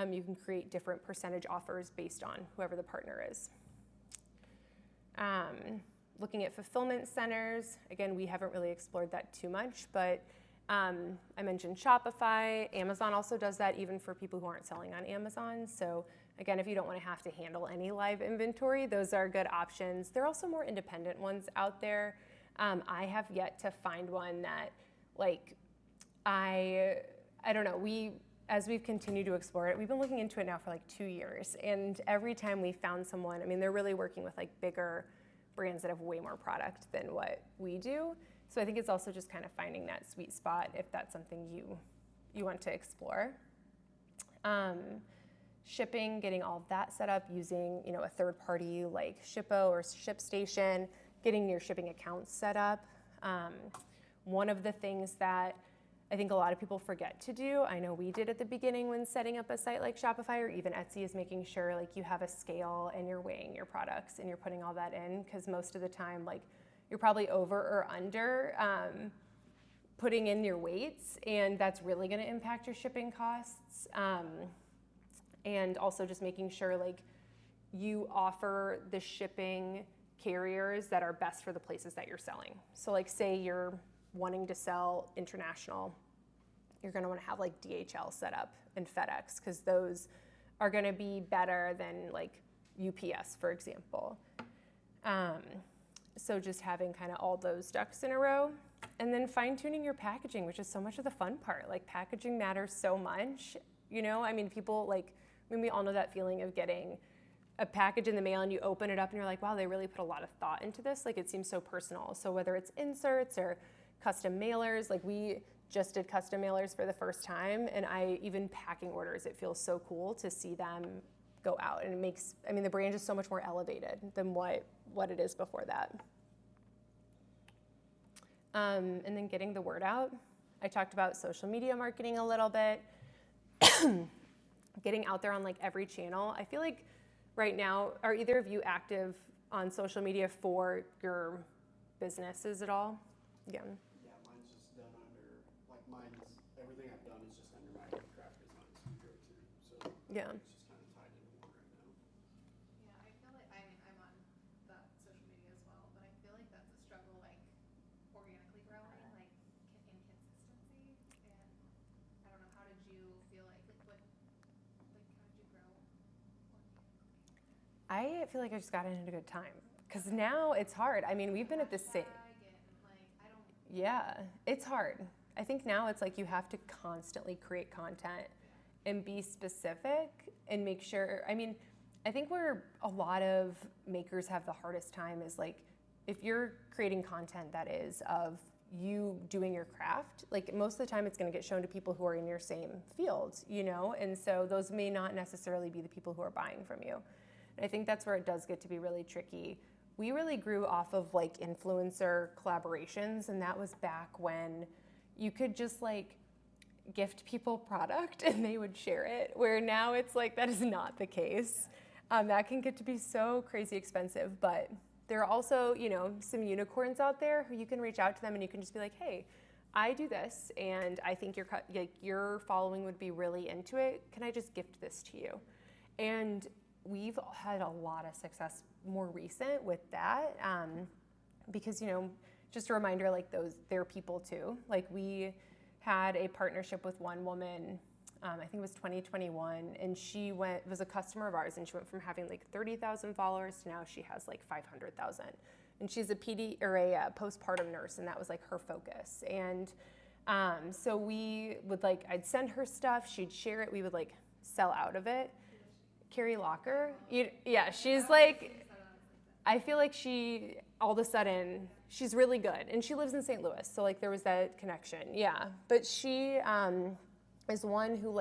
You can create different percentage offers based on whoever the partner is. Looking at fulfillment centers, again, we haven't really explored that too much, but I mentioned Shopify. Amazon also does that even for people who aren't selling on Amazon. So again, if you don't want to have to handle any live inventory, those are good options. There are also more independent ones out there. I have yet to find one that, I don't know, as we've continued to explore it, we've been looking into it now for 2 years. And every time we found someone, they're really working with bigger brands that have way more product than what we do. So I think it's also just kind of finding that sweet spot if that's something you want to explore. Shipping, getting all of that set up using, a third party like Shippo or ShipStation, getting your shipping accounts set up. One of the things that I think a lot of people forget to do, I know we did at the beginning when setting up a site like Shopify or even Etsy, is making sure you have a scale and you're weighing your products and you're putting all that in, because most of the time you're probably over or under putting in your weights, and that's really going to impact your shipping costs. And also just making sure you offer the shipping carriers that are best for the places that you're selling. So say you're wanting to sell international, you're going to want to have DHL set up and FedEx, because those are going to be better than UPS, for example. So just having kind of all those ducks in a row, and then fine-tuning your packaging, which is so much of the fun part. Packaging matters so much. People we all know that feeling of getting a package in the mail and you open it up and you're like, wow, they really put a lot of thought into this. It seems so personal. So whether it's inserts or custom mailers, we just did custom mailers for the first time, and even packing orders, it feels so cool to see them go out, and it makes, the brand is so much more elevated than what it is before that. And then getting the word out. I talked about social media marketing a little bit. Getting out there on every channel. I feel right now, are either of you active on social media for your businesses at all? Yeah. Yeah, mine's just done under, everything I've done is just under my craft design studio too. So Yeah. it's just kind of tied into one right now. Yeah, I feel like I'm on that social media as well, but I feel like that's a struggle, organically growing, inconsistency. And I don't know, how did you feel how did you grow organically? I feel like I just got in at a good time, because now it's hard. We've been at this same. Yeah, it's hard. I think now it's you have to constantly create content and be specific and make sure. I think where a lot of makers have the hardest time is if you're creating content that is of you doing your craft, most of the time it's going to get shown to people who are in your same field, and so those may not necessarily be the people who are buying from you. And I think that's where it does get to be really tricky. We really grew off of influencer collaborations, and that was back when you could just gift people product and they would share it, where now it's that is not the case. That can get to be so crazy expensive, but there are also, some unicorns out there who you can reach out to them and you can just be like, hey, I do this and I think your following would be really into it. Can I just gift this to you? And we've had a lot of success more recent with that, because just a reminder, they're people too. We had a partnership with one woman I think it was 2021, and she was a customer of ours, and she went from having like 30,000 followers to now she has like 500,000. And she's a postpartum nurse, and that was like her focus. And so we would I'd send her stuff, she'd share it, we would sell out of it. Carrie Locker, yeah, she's I feel like she, all of a sudden, she's really good. And she lives in St. Louis, so there was that connection, yeah. But she is one who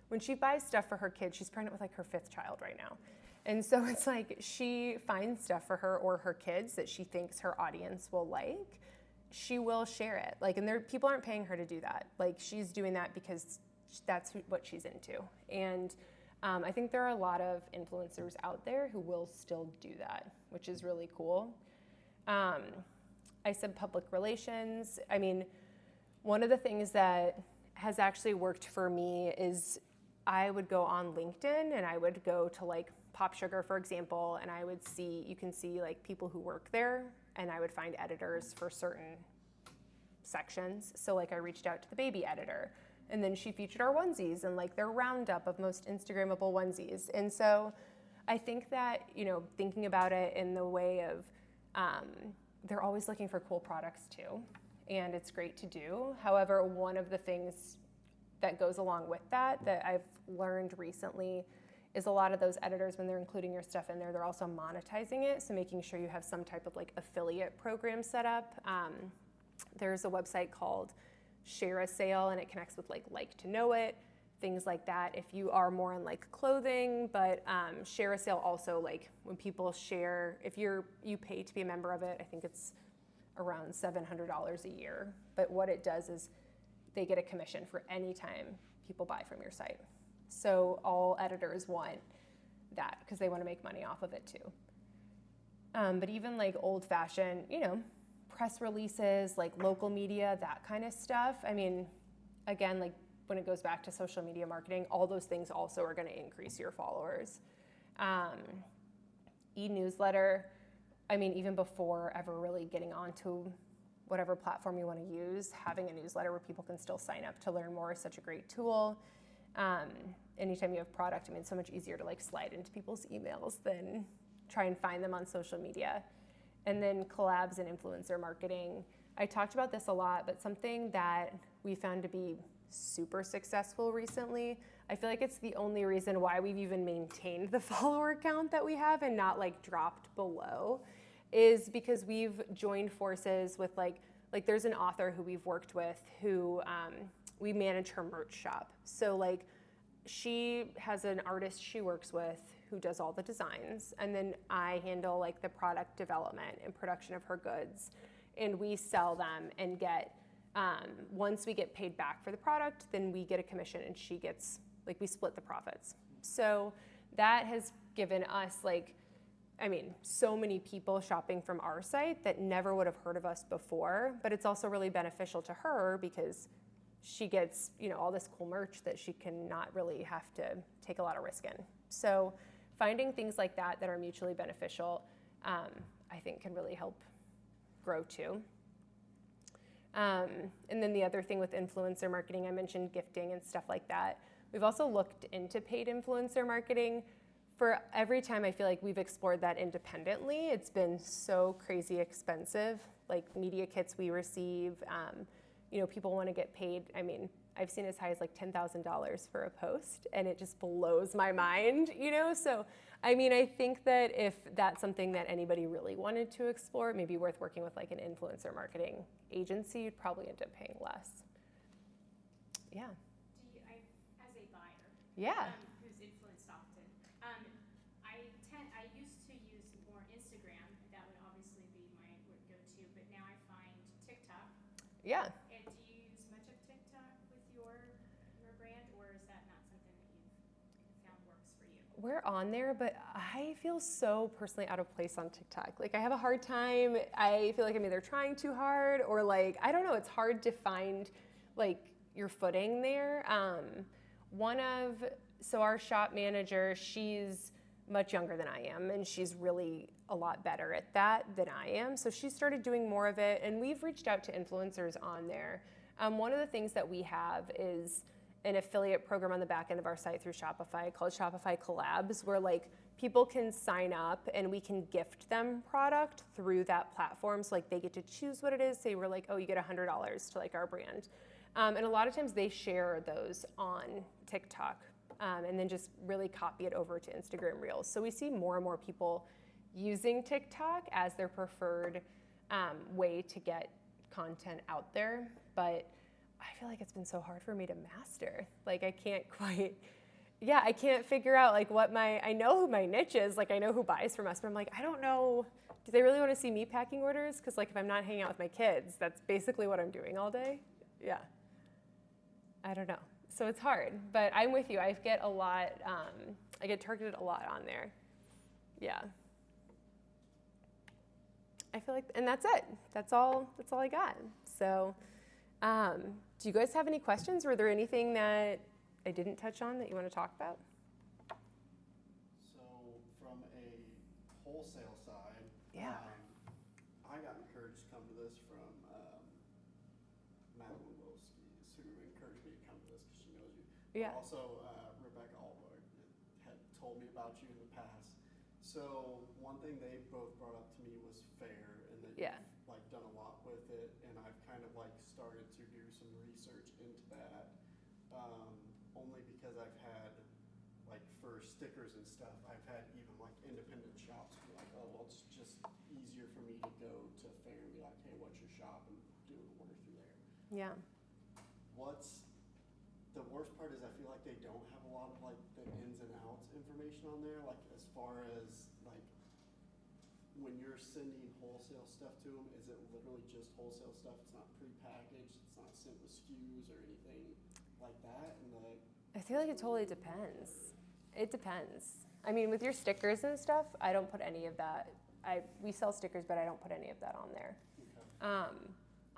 when she buys stuff for her kids, she's pregnant with her 5th child right now. And so it's she finds stuff for her or her kids that she thinks her audience will like. She will share it. And people aren't paying her to do that. She's doing that because that's what she's into. And I think there are a lot of influencers out there who will still do that, which is really cool. I said public relations. I mean, one of the things that has actually worked for me is I would go on LinkedIn and I would go to Pop Sugar, for example, and you can see people who work there, and I would find editors for certain sections. So I reached out to the baby editor, and then she featured our onesies and their roundup of most Instagrammable onesies. And so I think that, thinking about it in the way of, they're always looking for cool products too, and it's great to do. However, one of the things that goes along with that I've learned recently is a lot of those editors, when they're including your stuff in there, they're also monetizing it. So making sure you have some type of affiliate program set up. There's a website called Share a Sale, and it connects with Like to Know It, things like that. If you are more on clothing, but Share a Sale also when people share, if you pay to be a member of it, I think it's around $700 a year. But what it does is they get a commission for any time people buy from your site. So all editors want that because they want to make money off of it too. But even old-fashioned, press releases, local media, that kind of stuff. I mean, again, when it goes back to social media marketing, all those things also are going to increase your followers. E-newsletter, I mean, even before ever really getting onto whatever platform you want to use, having a newsletter where people can still sign up to learn more is such a great tool. Anytime you have product, I mean, it's so much easier to slide into people's emails than try and find them on social media. And then collabs and influencer marketing. I talked about this a lot, but something that we found to be super successful recently, I feel like it's the only reason why we've even maintained the follower count that we have and not dropped below, is because we've joined forces with there's an author who we've worked with who we manage her merch shop. So she has an artist she works with who does all the designs, and then I handle the product development and production of her goods, and we sell them and get once we get paid back for the product, then we get a commission, and she gets we split the profits. So that has given us so many people shopping from our site that never would have heard of us before, but it's also really beneficial to her because she gets all this cool merch that she can not really have to take a lot of risk in. So finding things like that are mutually beneficial, I think can really help grow too. And then the other thing with influencer marketing, I mentioned gifting and stuff like that. We've also looked into paid influencer marketing. For every time I feel like we've explored that independently, it's been so crazy expensive. Media kits we receive, people want to get paid. I mean, I've seen as high as $10,000 for a post, and it just blows my mind, So, I mean, I think that if that's something that anybody really wanted to explore, it may be worth working with an influencer marketing agency. You'd probably end up paying less. Yeah. As a buyer, Yeah. Who's influenced often, I used to use more Instagram. That would obviously be my go-to, but now I find TikTok. Yeah. And do you use much of TikTok with your brand, or is that not something that you've found works for you? We're on there, but I feel so personally out of place on TikTok. I have a hard time. I feel like I'm either trying too hard or I don't know, it's hard to find your footing there. So our shop manager, she's much younger than I am, and she's really a lot better at that than I am. So she started doing more of it, and we've reached out to influencers on there. One of the things that we have is an affiliate program on the back end of our site through Shopify called Shopify Collabs, where like people can sign up and we can gift them product through that platform. So like they get to choose what it is. Say we're like, oh, you get $100 to like our brand. And a lot of times they share those on TikTok and then just really copy it over to Instagram Reels. So we see more and more people using TikTok as their preferred way to get content out there. But I feel like it's been so hard for me to master. Like I can't quite, I can't figure out like I know who my niche is. Like I know who buys from us, but I'm like, I don't know, do they really want to see me packing orders? Because like if I'm not hanging out with my kids, that's basically what I'm doing all day. Yeah, I don't know. So it's hard, but I'm with you. I get I get targeted a lot on there. Yeah. I feel like, and that's it. That's all I got. So, do you guys have any questions? Were there anything that I didn't touch on that you want to talk about? So from a wholesale side, I got encouraged to come to this from Madeline Wilskis, who encouraged me to come to this because she knows you. Yeah. Also, Rebecca Alberg had told me about you in the past. So one thing they both brought up to me was fair, and that you've like done a lot with it, and I've kind of like started to do some research into that. Only because I've had like for stickers and stuff, I've had even like independent shops be like, oh well, it's just easier for me to go to fair and be like, hey, what's your shop, and do an order through there. Yeah. What's the worst part is I feel like they don't have a lot of like the ins and outs information on there, like as far as like when you're sending wholesale stuff to them, is it literally just wholesale stuff? It's not prepackaged, it's not sent with SKUs or anything like that? And like, I feel like it totally depends. It depends. I mean, with your stickers and stuff, I don't put any of that. We sell stickers, but I don't put any of that on there. okay.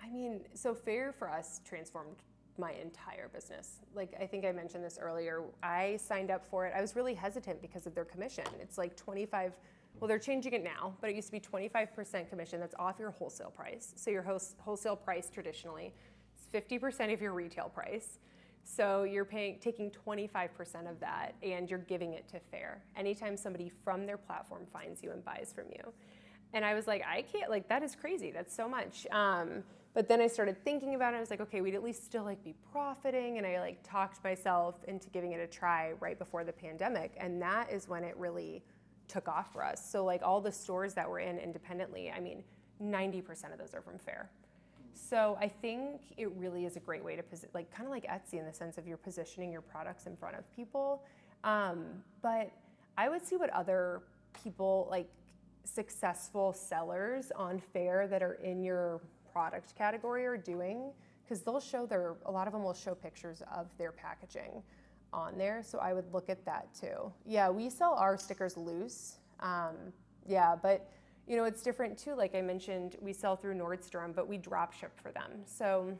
I mean, so Fair for us transformed my entire business. Like, I think I mentioned this earlier. I signed up for it. I was really hesitant because of their commission. It's like 25, well, they're changing it now, but it used to be 25% commission. That's off your wholesale price. So your wholesale price traditionally is 50% of your retail price. So you're taking 25% of that and you're giving it to Fair anytime somebody from their platform finds you and buys from you. And I was like, I can't, like, that is crazy. That's so much. But then I started thinking about it. I was like, okay, we'd at least still like be profiting. And I like talked myself into giving it a try right before the pandemic. And that is when it really took off for us. So like all the stores that we're in independently, I mean, 90% of those are from Fair. So I think it really is a great way to like kind of like Etsy in the sense of you're positioning your products in front of people. But I would see what other people, like successful sellers on Fair that are in your product category are doing, because they'll show a lot of them will show pictures of their packaging on there. So I would look at that too. Yeah, we sell our stickers loose. But you know, it's different too. Like I mentioned, we sell through Nordstrom, but we drop ship for them. So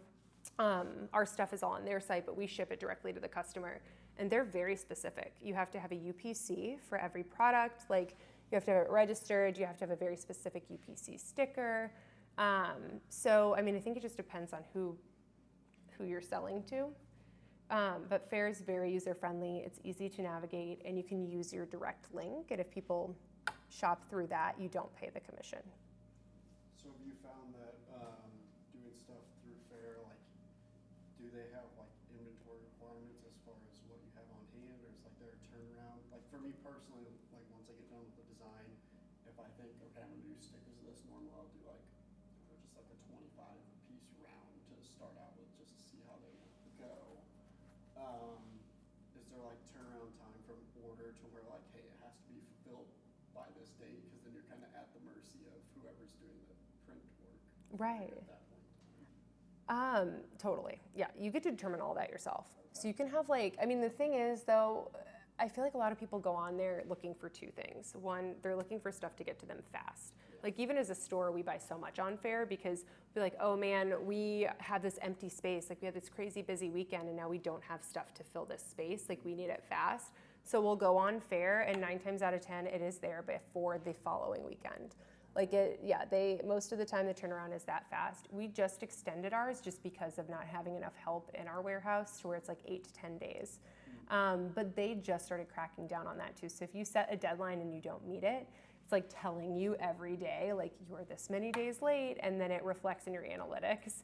our stuff is all on their site, but we ship it directly to the customer. And they're very specific. You have to have a UPC for every product. Like you have to have it registered. You have to have a very specific UPC sticker. So, I mean, I think it just depends on who you're selling to. But Fair is very user-friendly. It's easy to navigate, and you can use your direct link. And if people shop through that, you don't pay the commission. So have you found that doing stuff through Fair, like, do they have like inventory requirements as far as what you have on hand, or is like their turnaround? Like for me personally, like once I get done with the design, if I think, okay, I'm gonna do stickers of this, normally I'll do like just like a 25-piece round to start out with, just to see how they go. Is there like turnaround time from order to where like, hey, it has to be fulfilled by this date, because then you're kind of at the mercy of whoever's doing the print work. Right. At that point. Totally. Yeah, you get to determine all that yourself. So you can have like, I mean, the thing is though, I feel like a lot of people go on there looking for two things. One, they're looking for stuff to get to them fast. Like even as a store, we buy so much on Fair because we're like, oh man, we have this empty space. Like we had this crazy busy weekend and now we don't have stuff to fill this space. Like we need it fast. So we'll go on Fair and 9 times out of 10, it is there before the following weekend. Most of the time the turnaround is that fast. We just extended ours just because of not having enough help in our warehouse to where it's like 8 to 10 days. But they just started cracking down on that too. So if you set a deadline and you don't meet it, it's like telling you every day, like you're this many days late, and then it reflects in your analytics.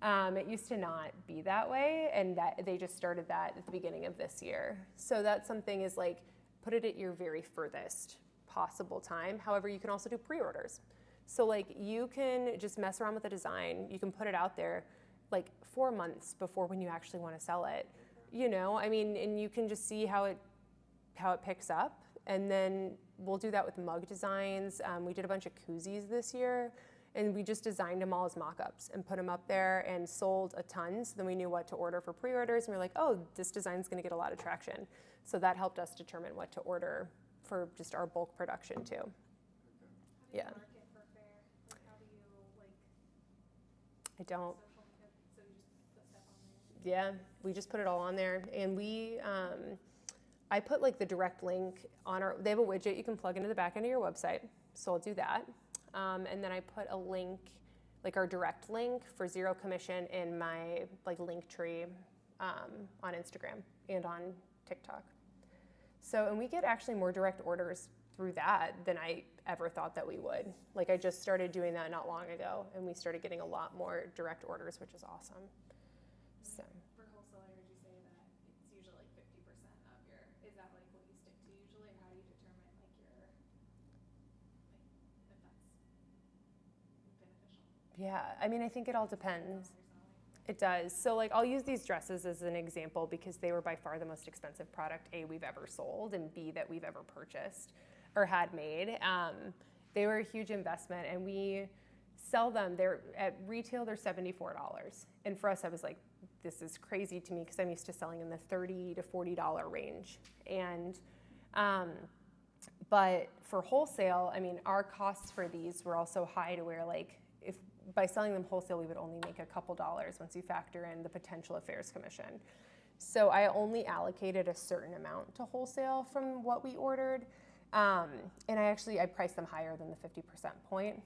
It used to not be that way, and that they just started that at the beginning of this year. So that's something is like, put it at your very furthest possible time. However, you can also do pre-orders. So like you can just mess around with the design. You can put it out there like 4 months before when you actually want to sell it. And you can just see how it picks up. And then we'll do that with mug designs. We did a bunch of koozies this year, and we just designed them all as mock-ups and put them up there and sold a ton. So then we knew what to order for pre-orders, and we're like, oh, this design's going to get a lot of traction. So that helped us determine what to order for just our bulk production too. How do you Yeah. market for fair? Like, how do you, like, I don't. social media? So you just put stuff on there? Yeah, we just put it all on there, and I put like the direct link on they have a widget you can plug into the back end of your website, so I'll do that. And then I put a link, like our direct link for 0 commission in my like link tree on Instagram and on TikTok. So, and we get actually more direct orders through that than I ever thought that we would. Like I just started doing that not long ago, and we started getting a lot more direct orders, which is awesome. So. For wholesale, I heard you say that it's usually like 50% of your, is that like what you stick to usually, or how do you determine like your, like, if that's beneficial? Yeah, I mean, I think it all depends. You're selling? It does. So like I'll use these dresses as an example because they were by far the most expensive product A, we've ever sold, and B, that we've ever purchased or had made. They were a huge investment, and we sell them. They're at retail, they're $74. And for us, I was like, this is crazy to me because I'm used to selling in the $30 to $40 range. And but for wholesale, I mean, our costs for these were also high to where like if by selling them wholesale, we would only make a couple dollars once you factor in the potential of Fair's commission. So I only allocated a certain amount to wholesale from what we ordered. And I priced them higher than the 50% point.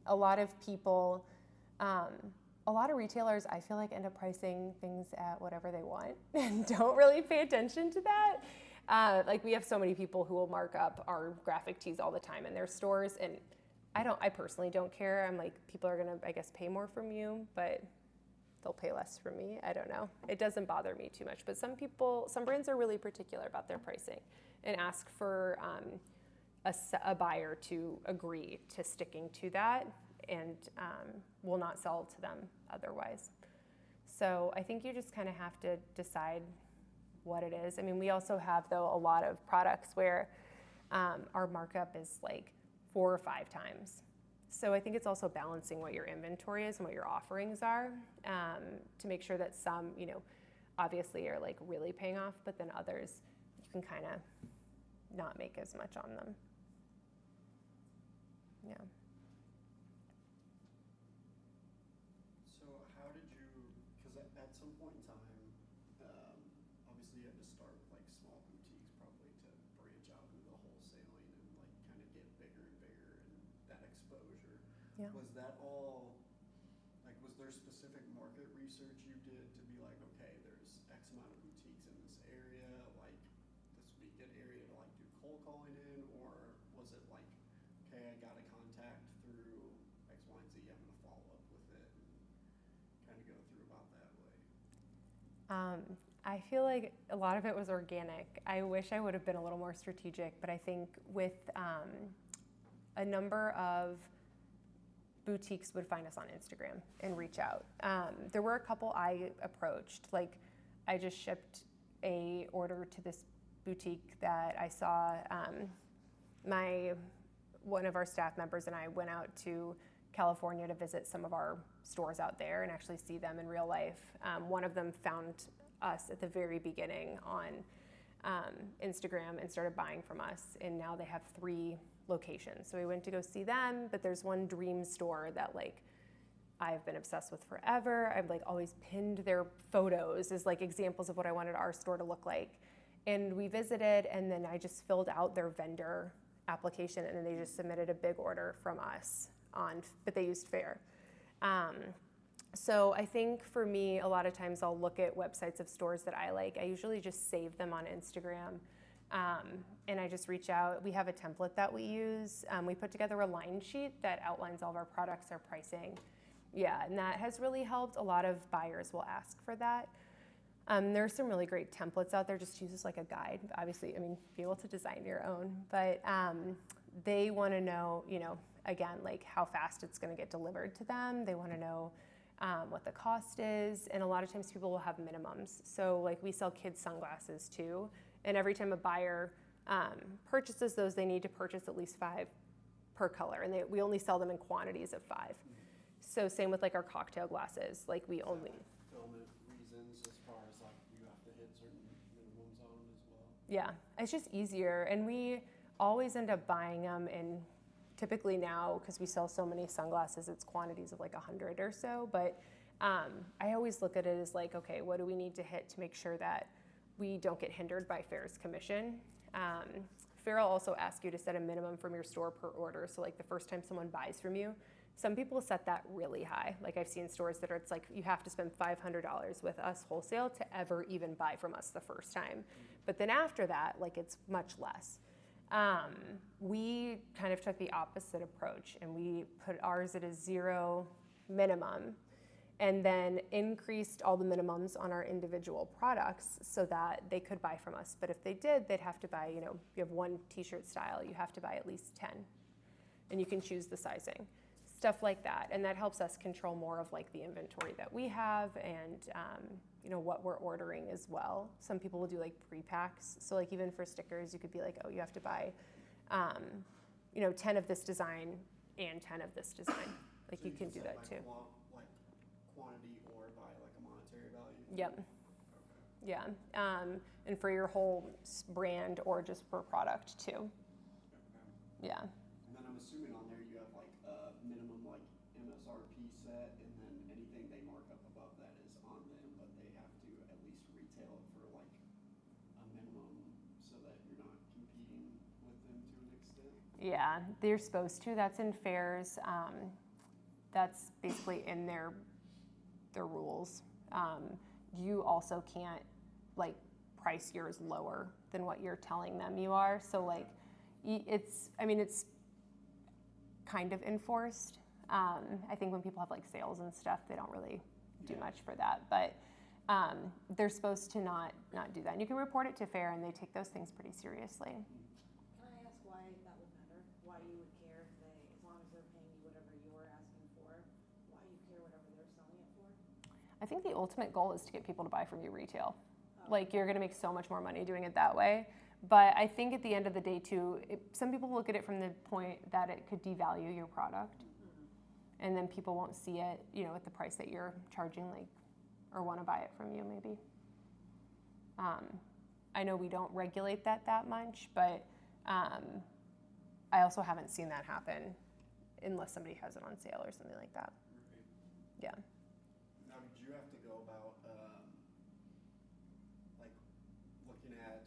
A lot of people, a lot of retailers, I feel like end up pricing things at whatever they want and don't really pay attention to that. Like we have so many people who will mark up our graphic tees all the time in their stores, and I personally don't care. I'm like, people are gonna, I guess, pay more from you, but they'll pay less from me. I don't know. It doesn't bother me too much, but some brands are really particular about their pricing and ask for a buyer to agree to sticking to that, and will not sell to them otherwise. So I think you just kind of have to decide what it is. I mean, we also have, though, a lot of products where our markup is like 4 or 5 times. So I think it's also balancing what your inventory is and what your offerings are, to make sure that some, obviously are like really paying off, but then others you can kind of not make as much on them. Yeah. So how did you, because at some point in time, obviously you had to start with like small boutiques probably to branch out into the wholesaling and like kind of get bigger and bigger and that exposure. Yeah. Was that all, like was there specific market research you did to be like, okay, there's X amount of boutiques in this area, like this would be a good area to like do cold calling in, or was it like, okay, I got a contact through X, Y, and Z, I'm gonna follow up with it and kind of go through about that way? I feel like a lot of it was organic. I wish I would have been a little more strategic, but I think with a number of boutiques would find us on Instagram and reach out. There were a couple I approached. Like I just shipped a order to this boutique that I saw. One of our staff members and I went out to California to visit some of our stores out there and actually see them in real life. One of them found us at the very beginning on Instagram and started buying from us, and now they have 3 locations. So we went to go see them, but there's one dream store that like I've been obsessed with forever. I've like always pinned their photos as like examples of what I wanted our store to look like. And we visited, and then I just filled out their vendor application, and then they just submitted a big order from us but they used Fair. So I think for me, a lot of times I'll look at websites of stores that I like. I usually just save them on Instagram, and I just reach out. We have a template that we use. We put together a line sheet that outlines all of our products, our pricing. Yeah, and that has really helped. A lot of buyers will ask for that. There are some really great templates out there. Just use this like a guide. Obviously, I mean, be able to design your own, but they want to know, again, like how fast it's going to get delivered to them. They want to know what the cost is, and a lot of times people will have minimums. So like we sell kids sunglasses too, and every time a buyer purchases those, they need to purchase at least 5 per color, and we only sell them in quantities of 5. So same with like our cocktail glasses, like we only. Fulfillment reasons as far as like you have to hit certain minimums on them as well. Yeah, it's just easier, and we always end up buying them in. Typically now, because we sell so many sunglasses, it's quantities of like 100 or so, but I always look at it as like, okay, what do we need to hit to make sure that we don't get hindered by Fair's commission? Fair will also ask you to set a minimum from your store per order, so like the first time someone buys from you, some people set that really high. Like I've seen stores that it's like you have to spend $500 with us wholesale to ever even buy from us the first time. But then after that, like it's much less. We kind of took the opposite approach, and we put ours at a 0 minimum, and then increased all the minimums on our individual products so that they could buy from us. But if they did, they'd have to buy, you have 1 t-shirt style, you have to buy at least 10, and you can choose the sizing, stuff like that. And that helps us control more of like the inventory that we have, and what we're ordering as well. Some people will do like pre-packs. So like even for stickers, you could be like, oh, you have to buy, 10 of this design and 10 of this design. Like So you can do set that like too. like quantity or by like a monetary value? Yep. Okay. Yeah. And for your whole brand or just per product too. Okay. Yeah. And then I'm assuming on there you have like a minimum like MSRP set, and then anything they mark up above that is on them, but they have to at least retail it for like a minimum so that you're not competing with them to an extent. Yeah, they're supposed to. That's in Fairs. That's basically in their rules. You also can't like price yours lower than what you're telling them you are. So like, it's kind of enforced. I think when people have like sales and stuff, they don't really do much for that. But they're supposed to not do that. And you can report it to Fair, and they take those things pretty seriously. Can I ask why that would matter? Why you would care if they, as long as they're paying you whatever you're asking for, why you care whatever they're selling it for? I think the ultimate goal is to get people to buy from you retail. Like you're going to make so much more money doing it that way. But I think at the end of the day too, some people look at it from the point that it could devalue your product. And then people won't see it, at the price that you're charging, like, or want to buy it from you maybe. I know we don't regulate that much, but I also haven't seen that happen unless somebody has it on sale or something like that. Right. Yeah. Now, did you have to go about like looking at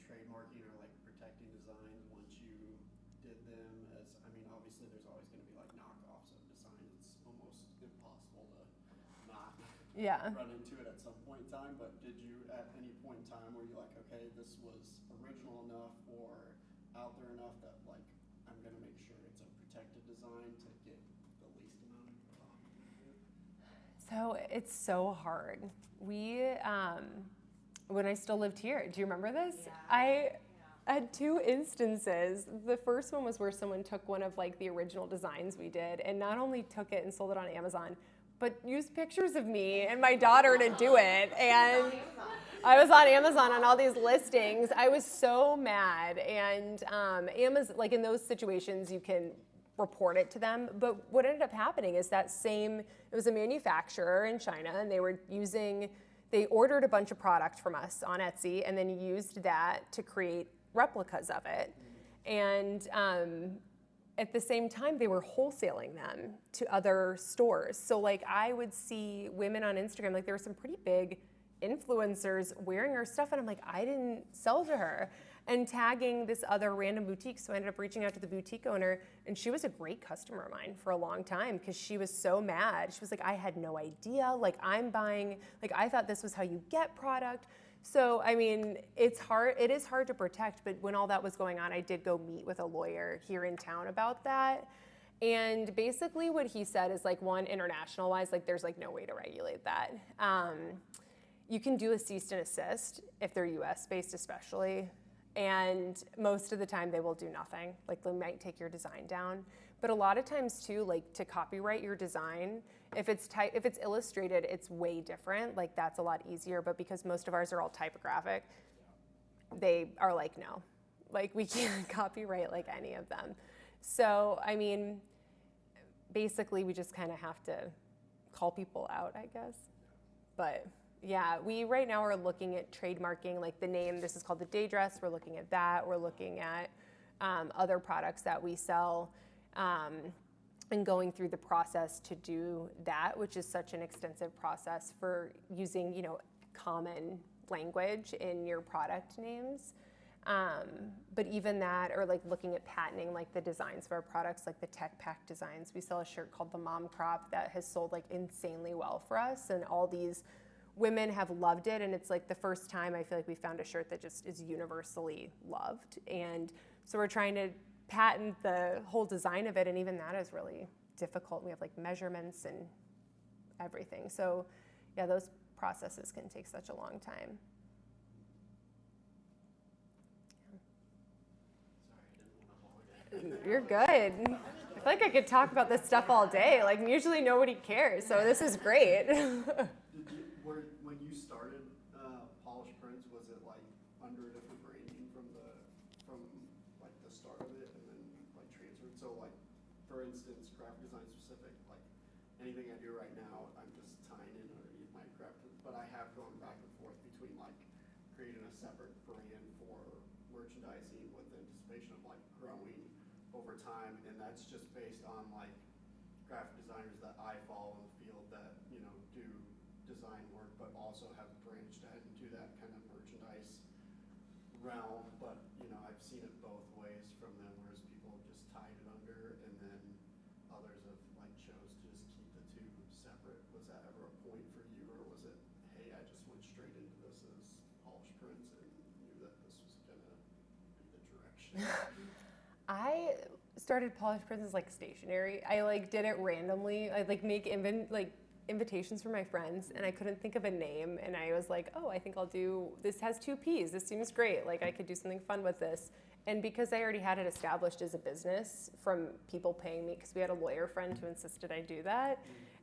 trademarking or like protecting designs once you did them? Obviously there's always going to be like knockoffs of design. It's almost impossible to not run into it at some point in time. But did you at any point in time where you're like, okay, this was original enough or out there enough that like I'm going to make sure it's a protected design to get the least amount of So it's so hard. We, when I still lived here, do you remember this? Yeah. I had 2 instances. The first one was where someone took one of like the original designs we did, and not only took it and sold it on Amazon, but used pictures of me and my daughter to do it. And I was on Amazon on all these listings. I was so mad. And Amazon, like in those situations, you can report it to them. But what ended up happening is it was a manufacturer in China, and they ordered a bunch of product from us on Etsy and then used that to create replicas of it. And at the same time, they were wholesaling them to other stores. So like I would see women on Instagram, like there were some pretty big influencers wearing our stuff, and I'm like, I didn't sell to her. and tagging this other random boutique. So I ended up reaching out to the boutique owner, and she was a great customer of mine for a long time because she was so mad. She was like, I had no idea. Like, I'm buying, like, I thought this was how you get product. So, I mean, it's hard. It is hard to protect, but when all that was going on, I did go meet with a lawyer here in town about that. And basically what he said is like, one, international wise, like there's like no way to regulate that. You can do a cease and assist if they're US based especially. And most of the time they will do nothing. Like they might take your design down. But a lot of times too, like to copyright your design, if it's illustrated, it's way different. Like that's a lot easier. But because most of ours are all typographic, they are like, no, like we can't copyright like any of them. So, I mean, basically we just kind of have to call people out, I guess. But yeah, we right now are looking at trademarking, like the name, this is called the day dress. We're looking at that. We're looking at other products that we sell and going through the process to do that, which is such an extensive process for using, you know, common language in your product names. But even that, or like looking at patenting like the designs for our products, like the tech pack designs. We sell a shirt called the Mom Crop that has sold like insanely well for us, and all these women have loved it, and it's like the first time I feel like we found a shirt that just is universally loved. And so we're trying to patent the whole design of it, and even that is really difficult. We have like measurements and everything. So yeah, those processes can take such a long time. You're good. I feel like I could talk about this stuff all day. Like usually nobody cares, so this is great. When you started Polished Prints, was it like under a different branding from like the start of it, and then like transferred? So like, for instance, graphic design specific, like anything I do right now, I'm just tying in underneath my graphic. But I have gone back and forth between like creating a separate brand for merchandising with the anticipation of like growing over time, and that's just based on like graphic designers that I follow in the field that, you know, do design work, but also have branched out into that kind of merchandise realm. But, you know, I've seen it both ways from them, whereas people have just tied it under, and then others have like chose to just keep the two separate. Was that ever a point for you, or was it, hey, I just went straight into this as Polished Prints and knew that this was gonna be the direction? I started Polished Prints as like stationery. I like did it randomly. I like make invitations for my friends, and I couldn't think of a name, and I was like, oh, I think I'll do, this has 2 P's. This seems great. Like I could do something fun with this. And because I already had it established as a business from people paying me, because we had a lawyer friend who insisted I do that,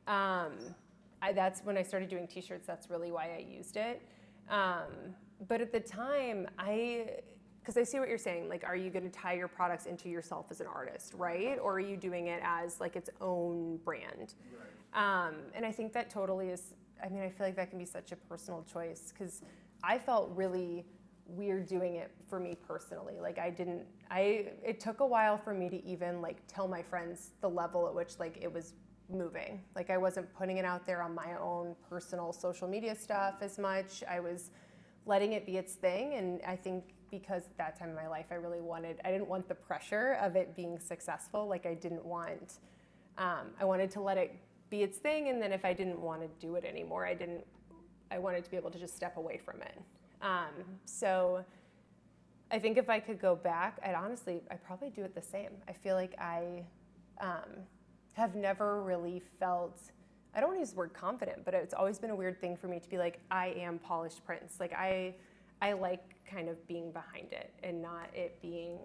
that's when I started doing t-shirts. That's really why I used it. But at the time, because I see what you're saying, like, are you going to tie your products into yourself as an artist, right? Or are you doing it as like its own brand? Right. And I think that totally is, I mean, I feel like that can be such a personal choice, because I felt really weird doing it for me personally. Like it took a while for me to even like tell my friends the level at which like it was moving. Like I wasn't putting it out there on my own personal social media stuff as much. I was letting it be its thing, and I think because at that time in my life I didn't want the pressure of it being successful. Like I wanted to let it be its thing, and then if I didn't want to do it anymore, I wanted to be able to just step away from it. So I think if I could go back, I'd probably do it the same. I feel like I have never really felt, I don't want to use the word confident, but it's always been a weird thing for me to be like, I am Polished Prints. Like I like kind of being behind it and not it being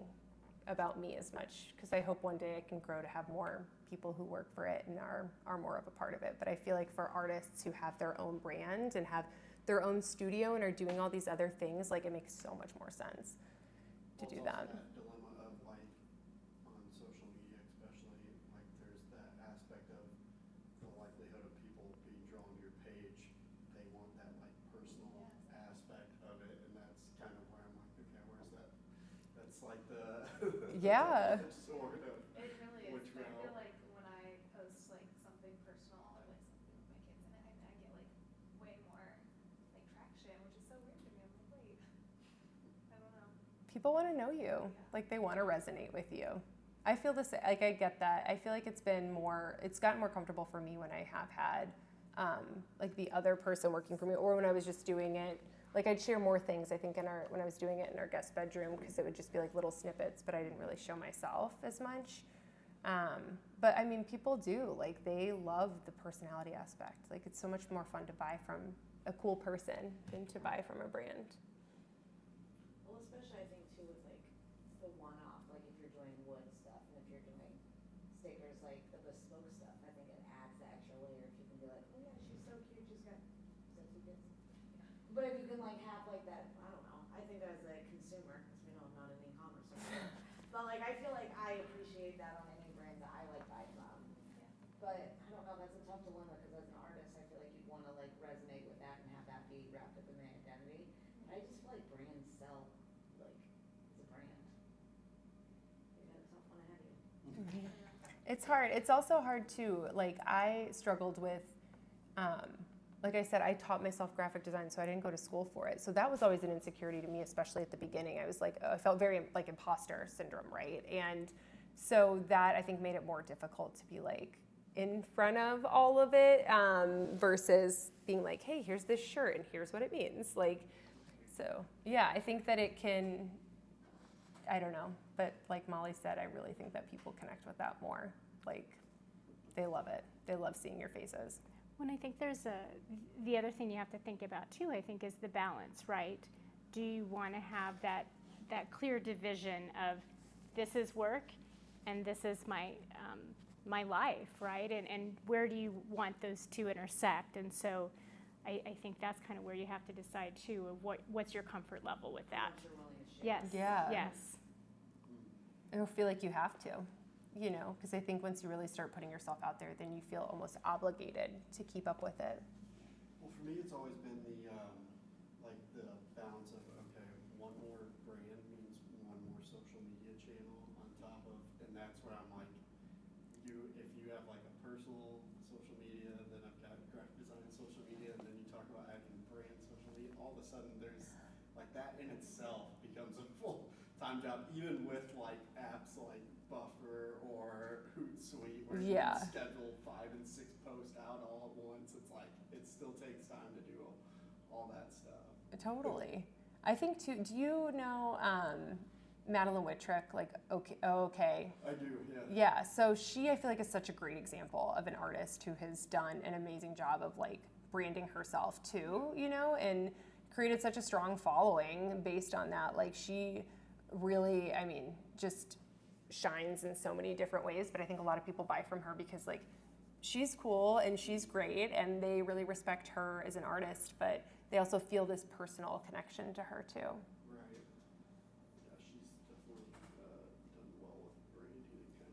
about me as much, because I hope one day I can grow to have more people who work for it and are more of a part of it. But I feel like for artists who have their own brand and have their own studio and are doing all these other things, like it makes so much more sense to do that. That dilemma of like on social media especially, like there's that aspect of the likelihood of people being drawn to your page. They want that like personal aspect of it, and that's kind of where I'm like, okay, where's that? That's like the Yeah. sort of. It really is. Which I route? feel like when I post like something personal or like something with my kids in it, I get like way more like traction, which is so weird to me. I'm like, wait, I don't know. people want to know you. Like they want to resonate with you. I feel the same. Like I get that. I feel like it's gotten more comfortable for me when I have had like the other person working for me, or when I was just doing it. Like I'd share more things, I think, when I was doing it in our guest bedroom, because it would just be like little snippets, but I didn't really show myself as much. But I mean, people do, like they love the personality aspect. Like it's so much more fun to buy from a cool person than to buy from a brand. Well, especially I think too with like the one-off, like if you're doing wood stuff and if you're doing stickers, like the bespoke stuff, I think it adds the extra layer. If you can be like, oh yeah, she's so cute, she's got, is that 2 kids? But if you can like have like that, I don't know, I think as a consumer, because we know I'm not in e-commerce, but like I feel like I appreciate that on any brand that I like buy from. But I don't know, that's a tough dilemma, because as an artist, I feel like you'd want to like resonate with that and have that be wrapped up in the identity. I just feel like brands sell like as a brand. You got a tough one ahead of you. It's hard. It's also hard too. Like I struggled with, like I said, I taught myself graphic design, so I didn't go to school for it. So that was always an insecurity to me, especially at the beginning. I was like, I felt very like imposter syndrome, right? And so that I think made it more difficult to be like in front of all of it versus being like, hey, here's this shirt and here's what it means. Like, so yeah, I think that it can, I don't know, but like Molly said, I really think that people connect with that more. Like, they love it. They love seeing your faces. When I think the other thing you have to think about too, I think, is the balance, right? Do you want to have that clear division of this is work and this is my life, right? And where do you want those two intersect? And so I think that's kind of where you have to decide too, of what's your comfort level with that. What you're willing to share. Yes. Yeah. Yes. I don't feel like you have to, you know, because I think once you really start putting yourself out there, then you feel almost obligated to keep up with it. Well, for me, it's always been the like the balance of, okay, one more brand means one more social media channel on top of, and that's where I'm like, if you have like a personal social media, then I've got graphic design social media, and then you talk about adding brand social media, all of a sudden there's like that in itself becomes a full-time job, even with like apps like Buffer or Hootsuite, where you can schedule 5 and 6 posts out all at once. It's like, it still takes time to do all that stuff. Totally. I think too, do you know Madeline Whitrick, like okay? I do, yeah. Yeah, so she, I feel like, is such a great example of an artist who has done an amazing job of like branding herself too, you know, and created such a strong following based on that. Like she really, I mean, just shines in so many different ways, but I think a lot of people buy from her because like she's cool and she's great and they really respect her as an artist, but they also feel this personal connection to her too. Right. Yeah, she's definitely done well with branding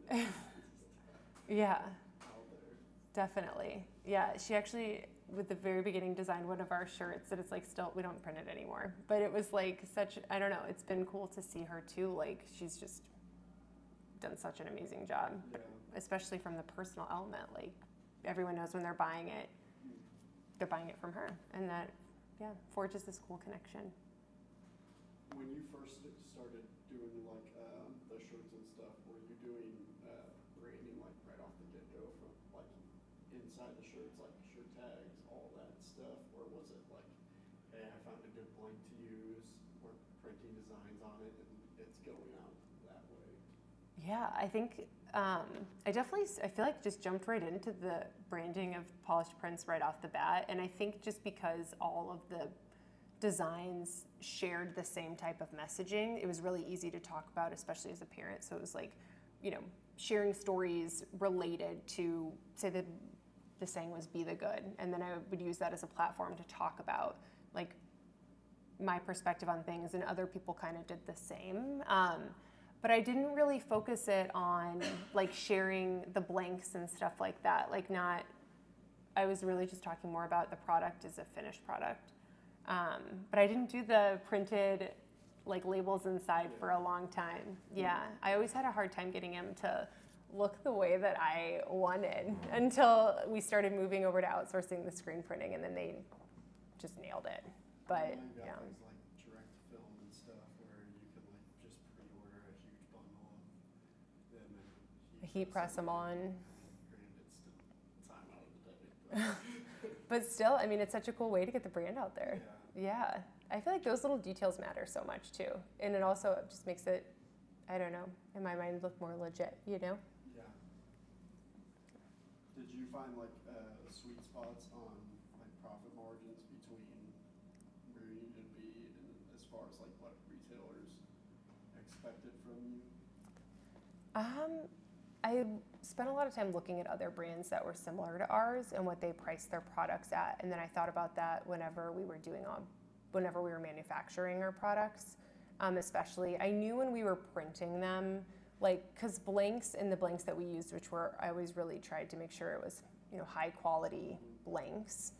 kind of. Yeah, Out there. definitely. Yeah, she actually, with the very beginning, designed one of our shirts that it's like still, we don't print it anymore, but it was like such, I don't know, it's been cool to see her too. Like she's just done such an amazing job, especially from the personal element. Like everyone knows when they're buying it from her, and that forges this cool connection. When you first started doing like the shirts and stuff, were you doing branding like right off the get-go from like inside the shirts, like shirt tags, all that stuff, or was it like, hey, I found a good blank to use, we're printing designs on it, and it's going out that way? Yeah, I think I feel like just jumped right into the branding of polished prints right off the bat. And I think just because all of the designs shared the same type of messaging, it was really easy to talk about, especially as a parent. So it was like, you know, sharing stories related to, say that the saying was be the good. And then I would use that as a platform to talk about like my perspective on things, and other people kind of did the same. But I didn't really focus it on like sharing the blanks and stuff like that. I was really just talking more about the product as a finished product. But I didn't do the printed like labels inside for a long time. Yeah, I always had a hard time getting them to look the way that I wanted until we started moving over to outsourcing the screen printing, and then they just nailed it. But And then you got yeah. things like direct film and stuff where you can like heat press them on. Granted, still time out of the day. But still, I mean, it's such a cool way to get the brand out there. Yeah. Yeah. I feel like those little details matter so much too. And it also just makes it, I don't know, in my mind look more legit, you know? Yeah. Did you find like sweet spots on like profit margins between where you need to be and as far as like what retailers expected from you? I spent a lot of time looking at other brands that were similar to ours and what they priced their products at. And then I thought about that whenever we were manufacturing our products, especially. I knew when we were printing them, like, because blanks and the blanks that we used, I always really tried to make sure it was, high quality blanks.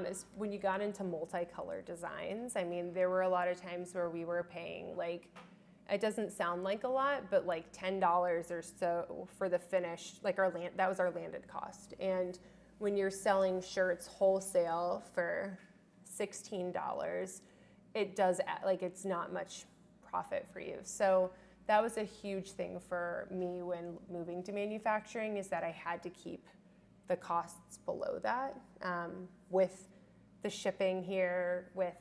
Is when you got into multicolor designs, I mean, there were a lot of times where we were paying like, it doesn't sound like a lot, but like $10 or so for the finished, like that was our landed cost. And when you're selling shirts wholesale for $16, it does, like, it's not much profit for you. So that was a huge thing for me when moving to manufacturing, is that I had to keep the costs below that, with the shipping here, with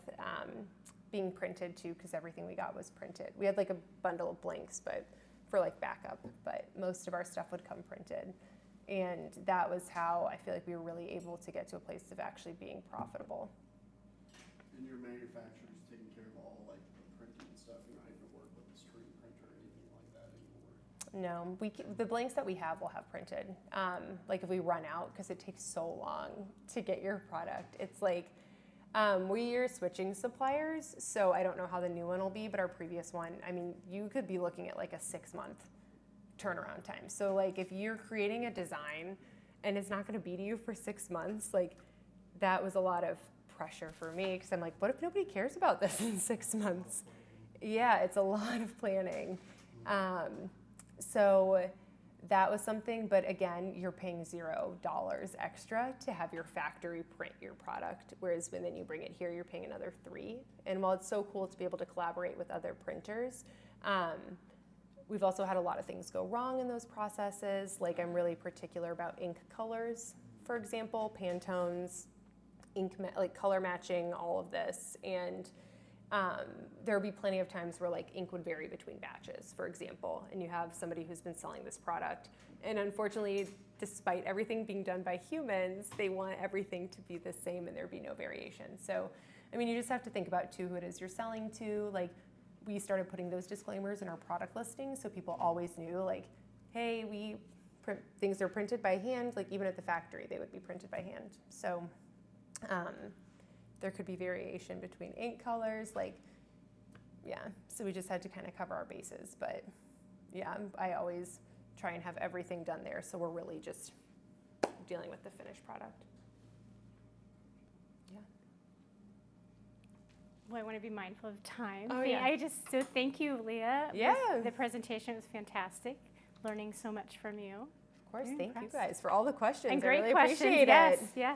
being printed too, because everything we got was printed. We had like a bundle of blanks, but for like backup, but most of our stuff would come printed. And that was how I feel like we were really able to get to a place of actually being profitable. And your manufacturer's taking care of all like the printing and stuff. You're not having to work with a screen printer or anything like that anymore. No, the blanks that we have will have printed. Like if we run out, because it takes so long to get your product. It's like, we're switching suppliers, so I don't know how the new one will be, but our previous one, I mean, you could be looking at like a 6-month turnaround time. So like if you're creating a design and it's not gonna be to you for 6 months, like that was a lot of pressure for me, because I'm like, what if nobody cares about this in 6 months? Yeah, it's a lot of planning. So that was something, but again, you're paying $0 extra to have your factory print your product, whereas when then you bring it here, you're paying another $3. And while it's so cool to be able to collaborate with other printers, we've also had a lot of things go wrong in those processes. Like I'm really particular about ink colors, for example, Pantones, like color matching, all of this. And there would be plenty of times where like ink would vary between batches, for example, and you have somebody who's been selling this product. And unfortunately, despite everything being done by humans, they want everything to be the same and there be no variation. So, I mean, you just have to think about too who it is you're selling to. Like, we started putting those disclaimers in our product listings so people always knew, like, hey, we print things are printed by hand. Like even at the factory, they would be printed by hand. So there could be variation between ink colors, like, yeah. So we just had to kind of cover our bases. But yeah, I always try and have everything done there, so we're really just dealing with the finished product. Yeah. Well, I want to be mindful of time. Oh, yeah. So thank you, Leah. Yeah. The presentation was fantastic. Learning so much from you. Of course, Very thank you impressed. guys for all the questions. And I great really questions. appreciate Yes, it. yes.